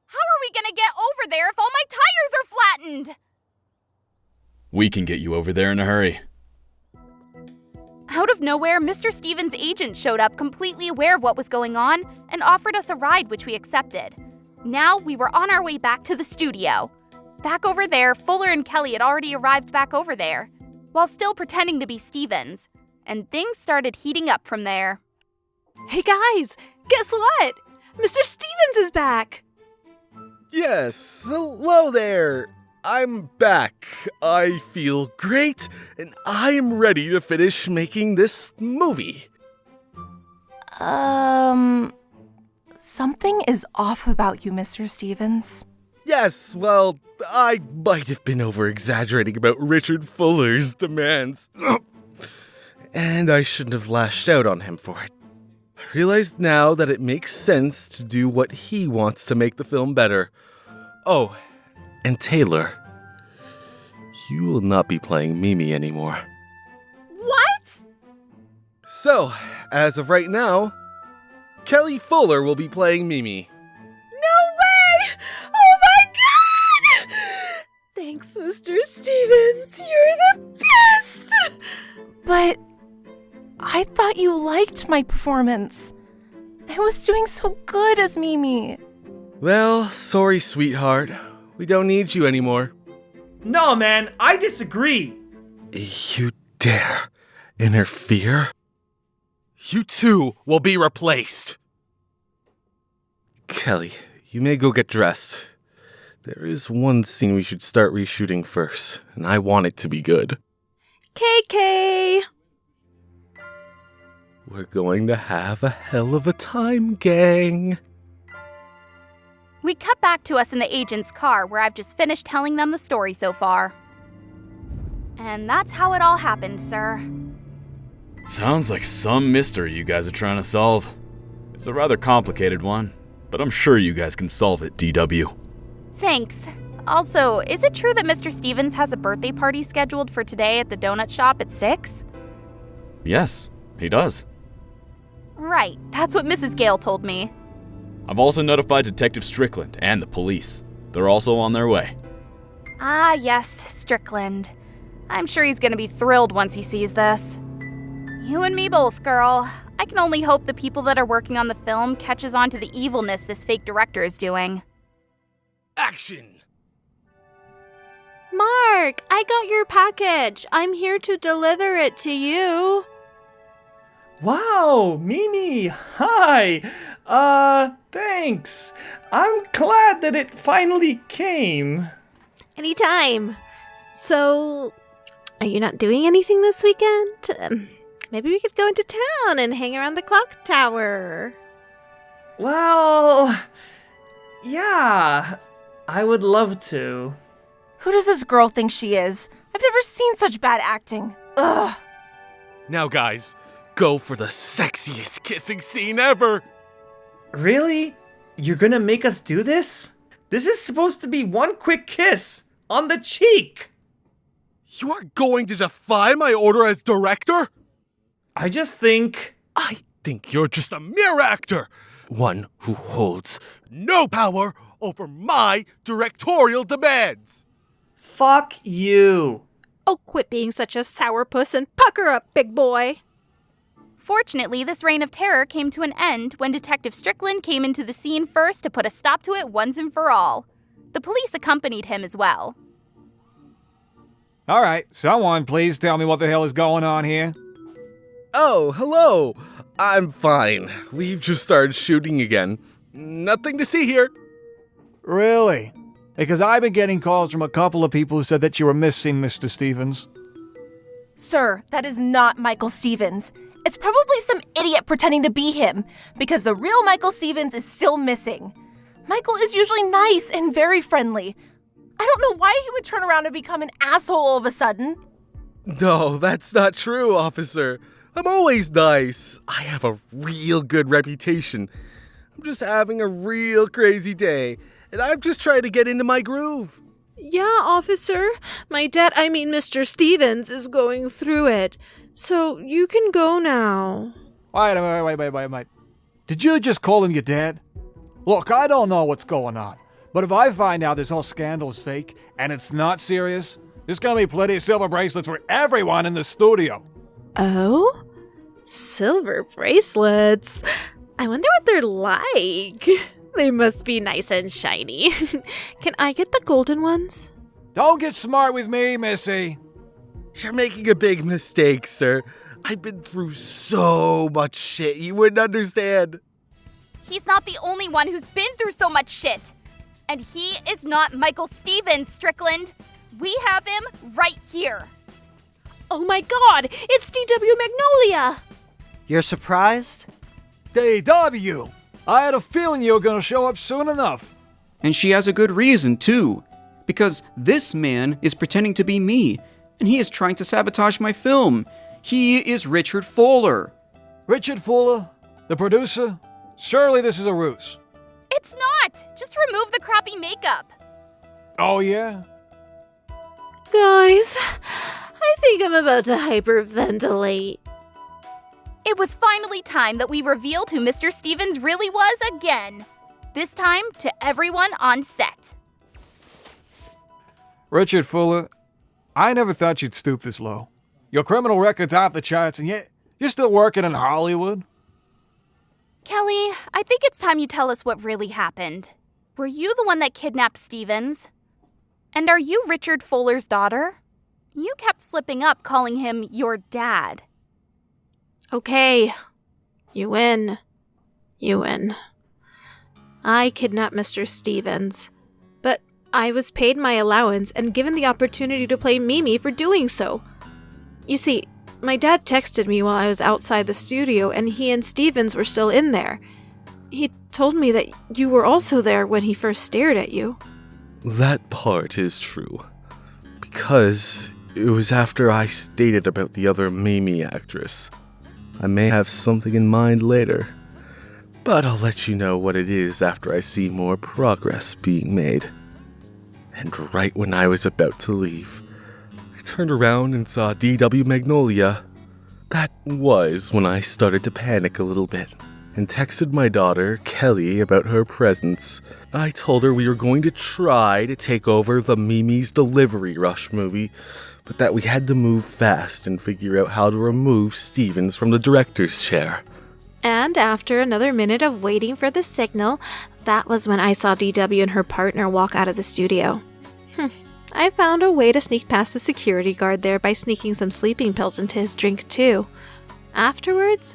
How are we gonna get over there if all my tires are flattened? We can get you over there in a hurry. Out of nowhere, Mr. Stevens' agent showed up completely aware of what was going on and offered us a ride, which we accepted. Now we were on our way back to the studio. Back over there, Fuller and Kelly had already arrived back over there, while still pretending to be Stevens. And things started heating up from there. Hey guys, guess what? Mr. Stevens is back! Yes, hello there. I'm back. I feel great, and I am ready to finish making this movie. Something is off about you, Mr. Stevens. Yeah, Yes, well, I might have been over-exaggerating about Richard Fuller's demands. And I shouldn't have lashed out on him for it. I realize now that it makes sense to do what he wants to make the film better. Oh, and Taylor, you will not be playing Mimi anymore. What? So, as of right now, Kelly Fuller will be playing Mimi. No way! Oh my god! Thanks, Mr. Stevens. You're the best! But I thought you liked my performance. I was doing so good as Mimi. Well, sorry, sweetheart. We don't need you anymore. No, man, I disagree. You dare interfere? You too will be replaced. Kelly, you may go get dressed. There is one scene we should start reshooting first, and I want it to be good. KK! We're going to have a hell of a time, gang. We cut back to us in the agent's car where I've just finished telling them the story so far. And that's how it all happened, sir. Sounds like some mystery you guys are trying to solve. It's a rather complicated one, but I'm sure you guys can solve it, DW. Thanks. Also, is it true that Mr. Stevens has a birthday party scheduled for today at the donut shop at 6? Yes, he does. Right, that's what Mrs. Gale told me. I've also notified Detective Strickland and the police. They're also on their way. Ah, yes, Strickland. I'm sure he's gonna be thrilled once he sees this. You and me both, girl. I can only hope the people that are working on the film catches on to the evilness this fake director is doing. Action! Mark, I got your package. I'm here to deliver it to you. Wow, Mimi, hi. Thanks. I'm glad that it finally came. Anytime. So, are you not doing anything this weekend? Maybe we could go into town and hang around the clock tower. Well, yeah, I would love to. Who does this girl think she is? I've never seen such bad acting. Ugh. Now, guys, go for the sexiest kissing scene ever. Really? You're gonna make us do this? This is supposed to be one quick kiss on the cheek. You are going to defy my order as director? I think you're just a mere actor. One who holds no power over my directorial demands. Fuck you. Oh, quit being such a sourpuss and pucker up, big boy. Fortunately, this reign of terror came to an end when Detective Strickland came into the scene first to put a stop to it once and for all. The police accompanied him as well. All right, someone please tell me what the hell is going on here. Oh, hello. I'm fine. We've just started shooting again. Nothing to see here. Really? Because I've been getting calls from a couple of people who said that you were missing, Mr. Stevens. Sir, that is not Michael Stevens. It's probably some idiot pretending to be him, because the real Michael Stevens is still missing. Michael is usually nice and very friendly. I don't know why he would turn around and become an asshole all of a sudden. No, that's not true, officer. I'm always nice. I have a real good reputation. I'm just having a real crazy day, and I'm just trying to get into my groove. Yeah, officer. Mr. Stevens is going through it. So you can go now. Wait. Did you just call him your dad? Look, I don't know what's going on, but if I find out this whole scandal is fake and it's not serious, there's gonna be plenty of silver bracelets for everyone in the studio. Oh? Silver bracelets? I wonder what they're like. They must be nice and shiny. Can I get the golden ones? Don't get smart with me, Missy. You're making a big mistake, sir. I've been through so much shit you wouldn't understand. He's not the only one who's been through so much shit. And he is not Michael Stevens, Strickland. We have him right here. Oh my god, it's DW Magnolia! You're surprised? DW! I had a feeling you were gonna show up soon enough. And she has a good reason, too. Because this man is pretending to be me, and he is trying to sabotage my film. He is Richard Fuller. Richard Fuller? The producer? Surely this is a ruse. It's not! Just remove the crappy makeup. Oh, yeah? Guys, I think I'm about to hyperventilate. It was finally time that we revealed who Mr. Stevens really was again. This time to everyone on set. Richard Fuller, I never thought you'd stoop this low. Your criminal record's off the charts, and yet you're still working in Hollywood? Kelly, I think it's time you tell us what really happened. Were you the one that kidnapped Stevens? And are you Richard Fuller's daughter? You kept slipping up calling him your dad. Okay, you win. You win. I kidnapped Mr. Stevens, but I was paid my allowance and given the opportunity to play Mimi for doing so. You see, my dad texted me while I was outside the studio and he and Stevens were still in there. He told me that you were also there when he first stared at you. That part is true. Because it was after I stated about the other Mimi actress. I may have something in mind later, but I'll let you know what it is after I see more progress being made. And right when I was about to leave, I turned around and saw DW Magnolia. That was when I started to panic a little bit and texted my daughter, Kelly, about her presence. I told her we were going to try to take over the Mimi's Delivery Rush movie, but that we had to move fast and figure out how to remove Stevens from the director's chair. And after another minute of waiting for the signal, that was when I saw DW and her partner walk out of the studio. I found a way to sneak past the security guard there by sneaking some sleeping pills into his drink too. Afterwards,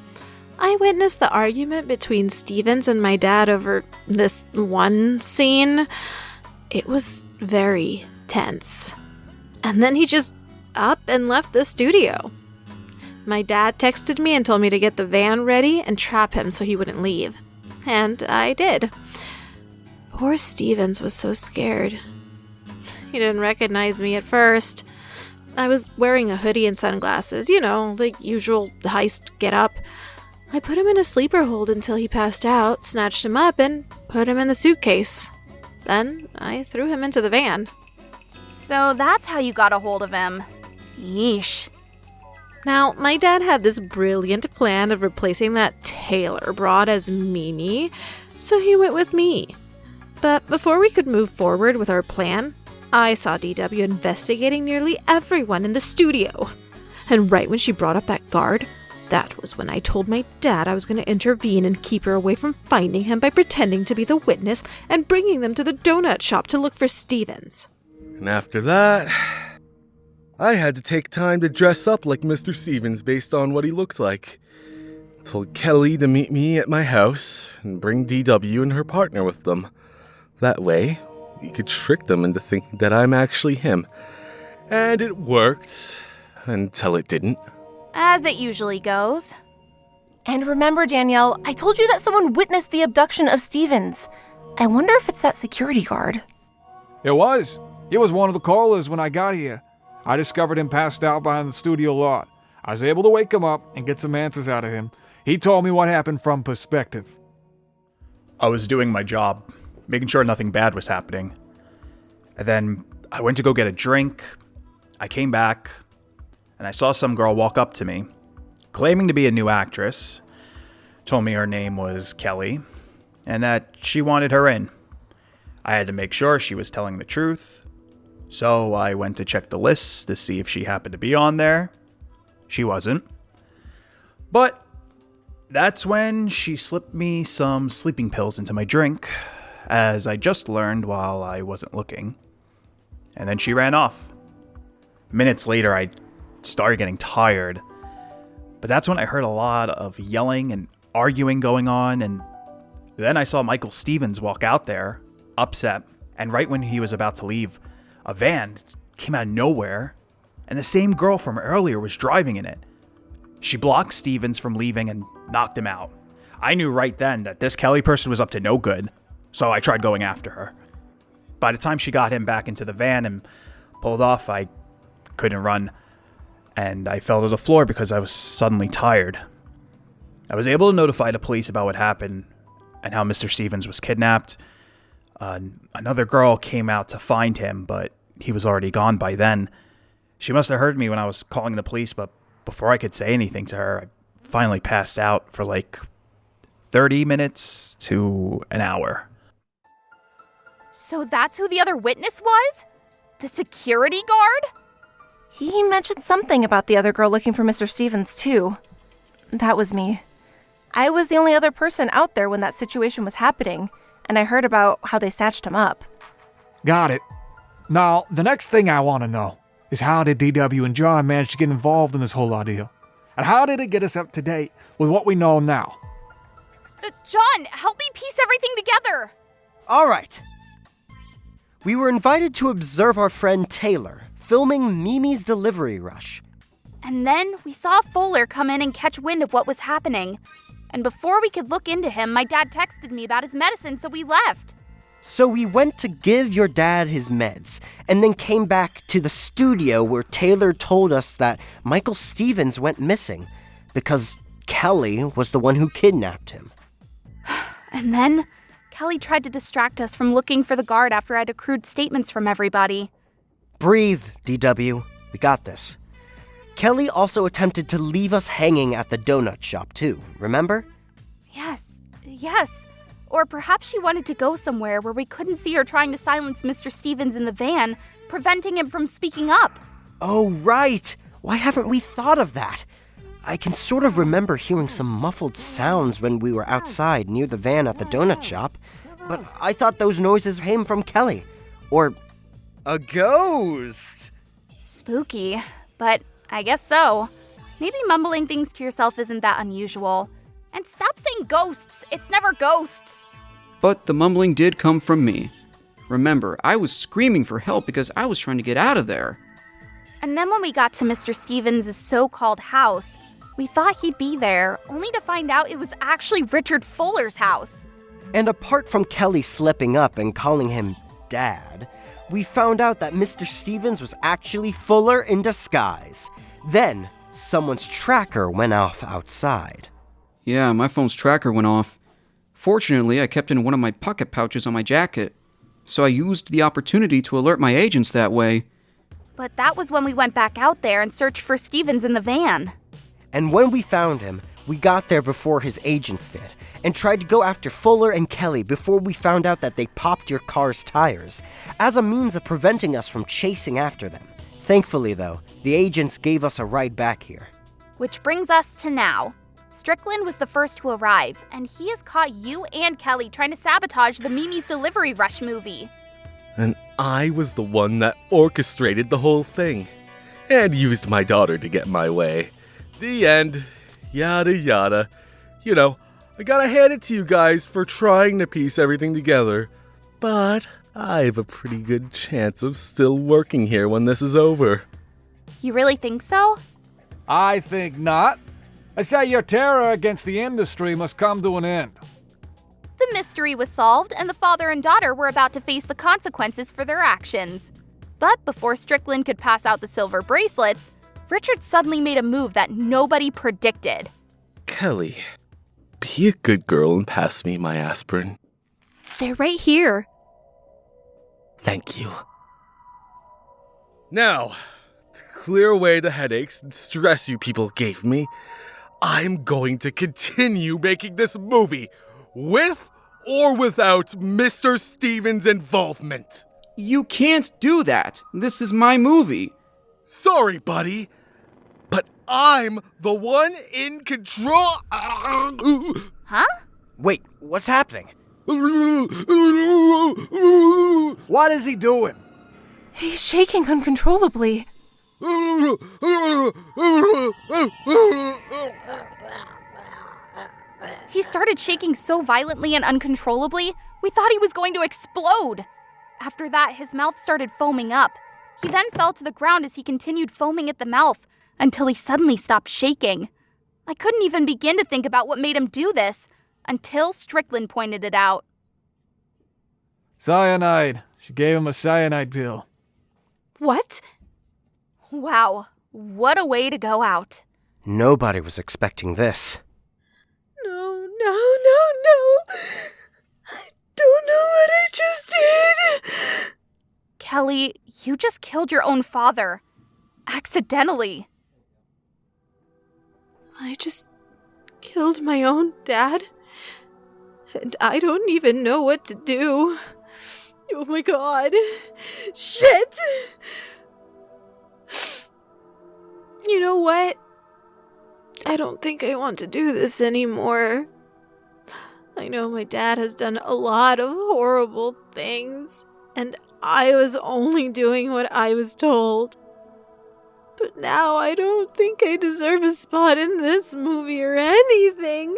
I witnessed the argument between Stevens and my dad over this one scene. It was very tense. And then he just up and left the studio. My dad texted me and told me to get the van ready and trap him so he wouldn't leave. And I did. Poor Stevens was so scared. He didn't recognize me at first. I was wearing a hoodie and sunglasses, you know, the usual heist get-up. I put him in a sleeper hold until he passed out, snatched him up, and put him in the suitcase. Then I threw him into the van. So that's how you got a hold of him. Yeesh. Now, my dad had this brilliant plan of replacing that Taylor broad as Mimi, so he went with me. But before we could move forward with our plan, I saw DW investigating nearly everyone in the studio. And right when she brought up that guard, that was when I told my dad I was going to intervene and keep her away from finding him by pretending to be the witness and bringing them to the donut shop to look for Stevens. And after that, I had to take time to dress up like Mr. Stevens based on what he looked like. Told Kelly to meet me at my house and bring DW and her partner with them. That way, we could trick them into thinking that I'm actually him. And it worked, until it didn't. As it usually goes. And remember, Danielle, I told you that someone witnessed the abduction of Stevens. I wonder if it's that security guard. It was. He was one of the callers when I got here. I discovered him passed out behind the studio lot. I was able to wake him up and get some answers out of him. He told me what happened from perspective. I was doing my job, making sure nothing bad was happening. And then I went to go get a drink. I came back, and I saw some girl walk up to me, claiming to be a new actress. Told me her name was Kelly, and that she wanted her in. I had to make sure she was telling the truth, so I went to check the lists to see if she happened to be on there. She wasn't. But that's when she slipped me some sleeping pills into my drink, as I just learned while I wasn't looking. And then she ran off. Minutes later, I started getting tired. But that's when I heard a lot of yelling and arguing going on, and then I saw Michael Stevens walk out there, upset, and right when he was about to leave, a van came out of nowhere, and the same girl from earlier was driving in it. She blocked Stevens from leaving and knocked him out. I knew right then that this Kelly person was up to no good, so I tried going after her. by the time she got him back into the van and pulled off, I couldn't run, and I fell to the floor because I was suddenly tired. I was able to notify the police about what happened and how Mr. Stevens was kidnapped. Another girl came out to find him, but he was already gone by then. She must have heard me when I was calling the police, but before I could say anything to her, I finally passed out for like 30 minutes to an hour. So that's who the other witness was? The security guard? He mentioned something about the other girl looking for Mr. Stevens, too. That was me. I was the only other person out there when that situation was happening, and I heard about how they snatched him up. Got it. Now, the next thing I want to know is how did DW and John manage to get involved in this whole ordeal? And how did it get us up to date with what we know now? John, help me piece everything together. All right. We were invited to observe our friend Taylor filming Mimi's delivery rush. And then we saw Fuller come in and catch wind of what was happening. And before we could look into him, my dad texted me about his medicine, so we left. So we went to give your dad his meds, and then came back to the studio where Taylor told us that Michael Stevens went missing because Kelly was the one who kidnapped him. And then Kelly tried to distract us from looking for the guard after I'd accrued statements from everybody. Breathe, DW. We got this. Kelly also attempted to leave us hanging at the donut shop too, remember? Yes. Or perhaps she wanted to go somewhere where we couldn't see her trying to silence Mr. Stevens in the van, preventing him from speaking up. Oh, right! Why haven't we thought of that? I can sort of remember hearing some muffled sounds when we were outside near the van at the donut shop, but I thought those noises came from Kelly. Or a ghost! Spooky, but I guess so. Maybe mumbling things to yourself isn't that unusual. And stop saying ghosts. It's never ghosts. But the mumbling did come from me. Remember, I was screaming for help because I was trying to get out of there. And then when we got to Mr. Stevens' so-called house, we thought he'd be there, only to find out it was actually Richard Fuller's house. And apart from Kelly slipping up and calling him Dad, we found out that Mr. Stevens was actually Fuller in disguise. Then, someone's tracker went off outside. Yeah, my phone's tracker went off. Fortunately, I kept it in one of my pocket pouches on my jacket, so I used the opportunity to alert my agents that way. But that was when we went back out there and searched for Stevens in the van. And when we found him, we got there before his agents did, and tried to go after Fuller and Kelly before we found out that they popped your car's tires, as a means of preventing us from chasing after them. Thankfully, though, the agents gave us a ride back here. Which brings us to now. Strickland was the first to arrive, and he has caught you and Kelly trying to sabotage the Mimi's Delivery Rush movie. And I was the one that orchestrated the whole thing, and used my daughter to get my way. The end. Yada yada. You know, I gotta hand it to you guys for trying to piece everything together, but I have a pretty good chance of still working here when this is over. You really think so? I think not. I say your terror against the industry must come to an end. The mystery was solved, and the father and daughter were about to face the consequences for their actions. But before Strickland could pass out the silver bracelets, Richard suddenly made a move that nobody predicted. Kelly, be a good girl and pass me my aspirin. They're right here. Thank you. Now, to clear away the headaches and stress you people gave me, I'm going to continue making this movie, with or without Mr. Stevens' involvement. You can't do that. This is my movie. Sorry, buddy, but I'm the one in control. Huh? Wait, what's happening? What is he doing? He's shaking uncontrollably. He started shaking so violently and uncontrollably, we thought he was going to explode. After that, his mouth started foaming up. He then fell to the ground as he continued foaming at the mouth, until he suddenly stopped shaking. I couldn't even begin to think about what made him do this, until Strickland pointed it out. Cyanide. She gave him a cyanide pill. What? Wow, what a way to go out. Nobody was expecting this. No. I don't know what I just did. Kelly, you just killed your own father. Accidentally. I just killed my own dad. And I don't even know what to do. Oh my god. Shit! You know what? I don't think I want to do this anymore. I know my dad has done a lot of horrible things, and I was only doing what I was told. But now I don't think I deserve a spot in this movie or anything.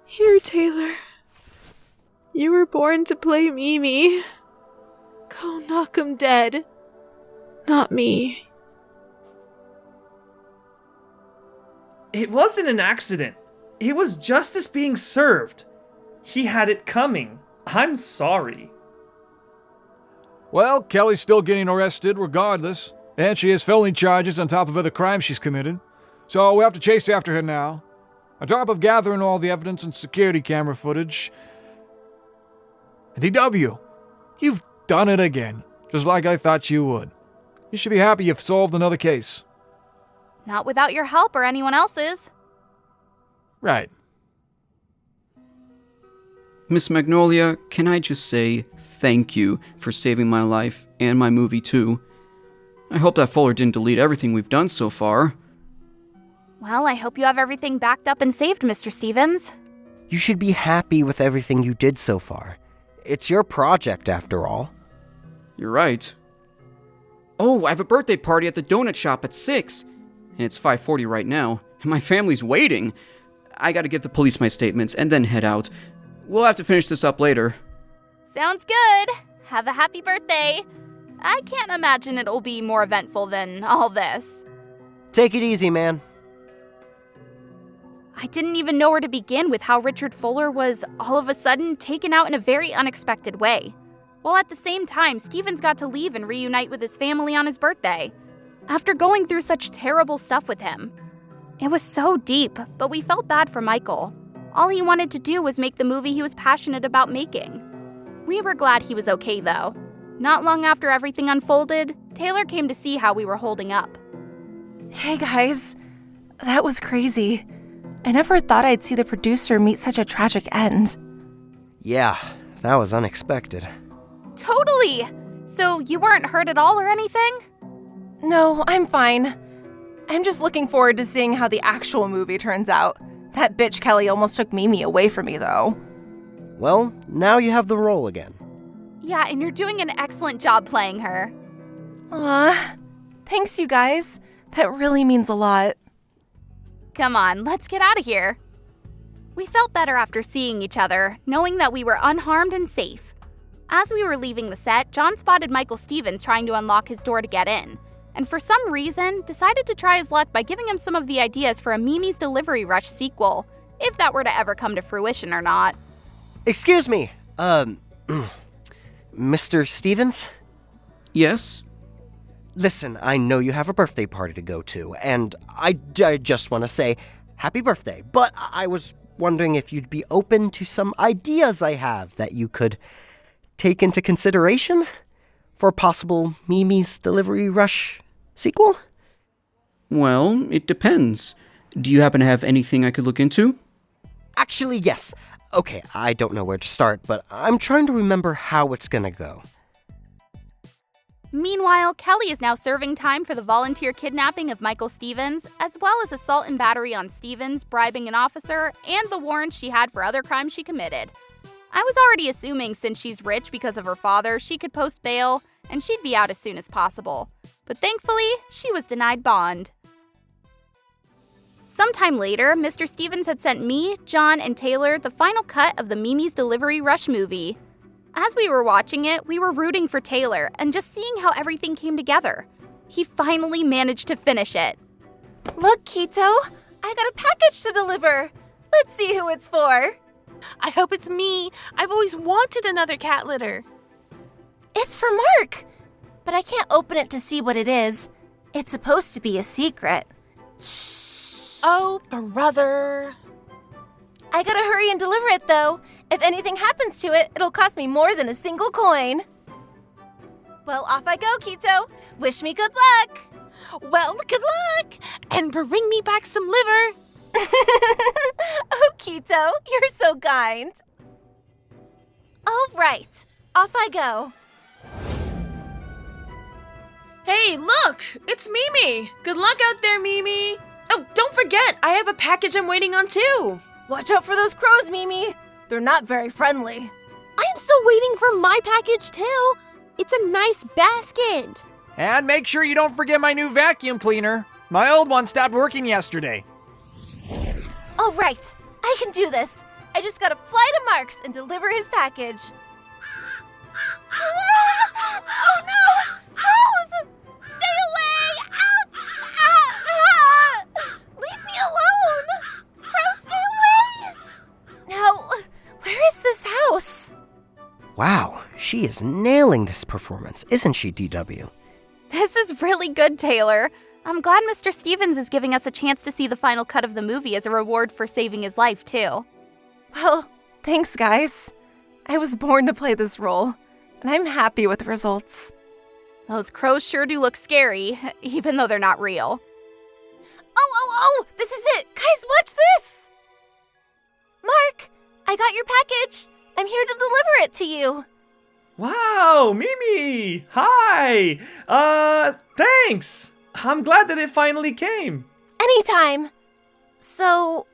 Here, Taylor. You were born to play Mimi. Go knock 'em dead. Not me. It wasn't an accident. It was justice being served. He had it coming. I'm sorry. Well, Kelly's still getting arrested regardless, and she has felony charges on top of other crimes she's committed. So we have to chase after her now. On top of gathering all the evidence and security camera footage. DW, you've done it again, just like I thought you would. You should be happy you've solved another case. Not without your help or anyone else's. Right. Miss Magnolia, can I just say thank you for saving my life and my movie too. I hope that Fuller didn't delete everything we've done so far. Well, I hope you have everything backed up and saved, Mr. Stevens. You should be happy with everything you did so far. It's your project, after all. You're right. Oh, I have a birthday party at the donut shop at 6. And it's 5:40 right now, and my family's waiting. I gotta give the police my statements and then head out. We'll have to finish this up later. Sounds good. Have a happy birthday. I can't imagine it'll be more eventful than all this. Take it easy, man. I didn't even know where to begin with how Richard Fuller was all of a sudden taken out in a very unexpected way. While at the same time, Stevens got to leave and reunite with his family on his birthday. After going through such terrible stuff with him. It was so deep, but we felt bad for Michael. All he wanted to do was make the movie he was passionate about making. We were glad he was okay, though. Not long after everything unfolded, Taylor came to see how we were holding up. Hey guys, that was crazy. I never thought I'd see the producer meet such a tragic end. Yeah, that was unexpected. Totally! So you weren't hurt at all or anything? No, I'm fine. I'm just looking forward to seeing how the actual movie turns out. That bitch Kelly almost took Mimi away from me, though. Well, now you have the role again. Yeah, and you're doing an excellent job playing her. Aw, thanks you guys. That really means a lot. Come on, let's get out of here. We felt better after seeing each other, knowing that we were unharmed and safe. As we were leaving the set, John spotted Michael Stevens trying to unlock his door to get in, and for some reason, decided to try his luck by giving him some of the ideas for a Mimi's Delivery Rush sequel, if that were to ever come to fruition or not. Excuse me, Mr. Stevens? Yes? Listen, I know you have a birthday party to go to, and I just want to say happy birthday, but I was wondering if you'd be open to some ideas I have that you could take into consideration for a possible Mimi's Delivery Rush sequel? Well, it depends. Do you happen to have anything I could look into? Actually, yes. Okay, I don't know where to start, but I'm trying to remember how it's gonna go. Meanwhile, Kelly is now serving time for the volunteer kidnapping of Michael Stevens, as well as assault and battery on Stevens, bribing an officer, and the warrants she had for other crimes she committed. I was already assuming since she's rich because of her father, she could post bail, and she'd be out as soon as possible. But thankfully, she was denied bond. Sometime later, Mr. Stevens had sent me, John, and Taylor the final cut of the Mimi's Delivery Rush movie. As we were watching it, we were rooting for Taylor and just seeing how everything came together. He finally managed to finish it. Look, Kito, I got a package to deliver. Let's see who it's for. I hope it's me. I've always wanted another cat litter. It's for Mark, but I can't open it to see what it is. It's supposed to be a secret. Shh. Oh, brother. I gotta hurry and deliver it, though. If anything happens to it, it'll cost me more than a single coin. Well, off I go, Kito. Wish me good luck. Well, good luck. And bring me back some liver. Oh, Kito, you're so kind. All right, off I go. Hey, look! It's Mimi! Good luck out there, Mimi! Oh, don't forget, I have a package I'm waiting on too! Watch out for those crows, Mimi. They're not very friendly. I'm still waiting for my package, too. It's a nice basket. And make sure you don't forget my new vacuum cleaner. My old one stopped working yesterday. All right, I can do this. I just gotta fly to Mark's and deliver his package. Oh no! Crows! Stay away! Leave me alone! Crows, stay away! Now, where is this house? Wow, she is nailing this performance, isn't she, DW? This is really good, Taylor. I'm glad Mr. Stevens is giving us a chance to see the final cut of the movie as a reward for saving his life, too. Well, thanks, guys. I was born to play this role, and I'm happy with the results. Those crows sure do look scary, even though they're not real. Oh, this is it! Guys, watch this! Mark, I got your package. I'm here to deliver it to you. Wow, Mimi! Hi! Thanks! I'm glad that it finally came. Anytime. So,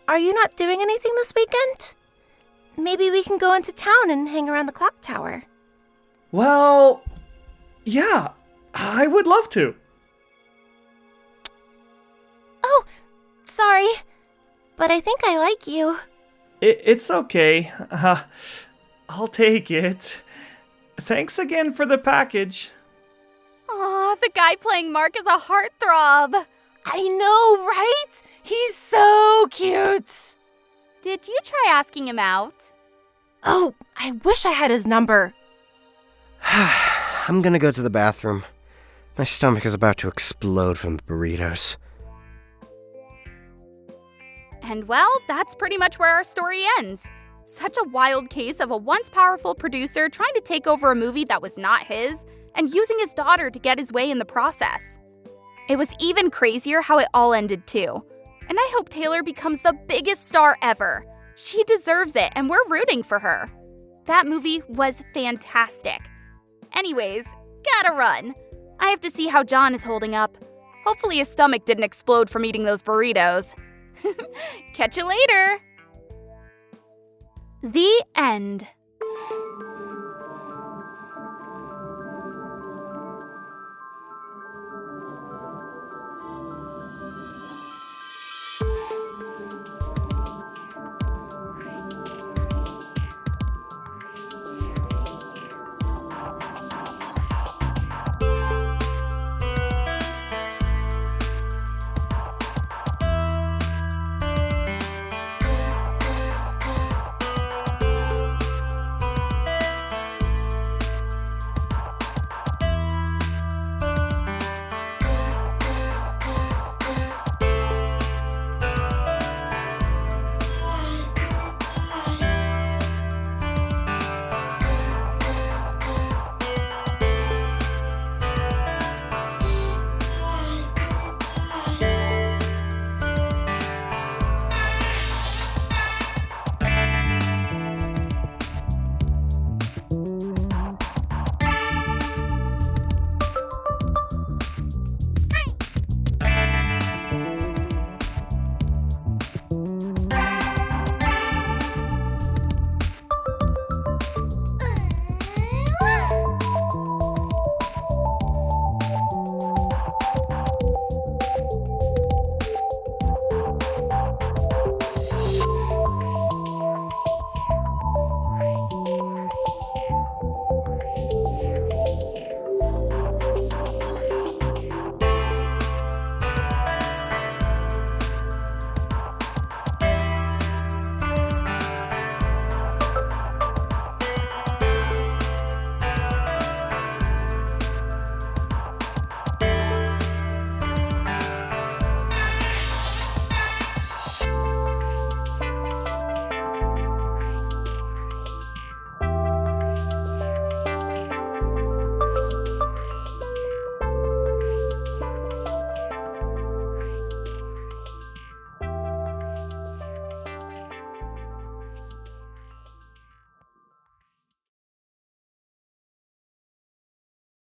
are you not doing anything this weekend? Maybe we can go into town and hang around the clock tower. Well, yeah, I would love to. Oh, sorry, but I think I like you. It's okay. I'll take it. Thanks again for the package. Aw, the guy playing Mark is a heartthrob. I know, right? He's so cute. Did you try asking him out? Oh, I wish I had his number. I'm gonna go to the bathroom. My stomach is about to explode from the burritos. And well, that's pretty much where our story ends. Such a wild case of a once powerful producer trying to take over a movie that was not his and using his daughter to get his way in the process. It was even crazier how it all ended too. And I hope Taylor becomes the biggest star ever. She deserves it and we're rooting for her. That movie was fantastic. Anyways, gotta run. I have to see how John is holding up. Hopefully his stomach didn't explode from eating those burritos. Catch you later. The end.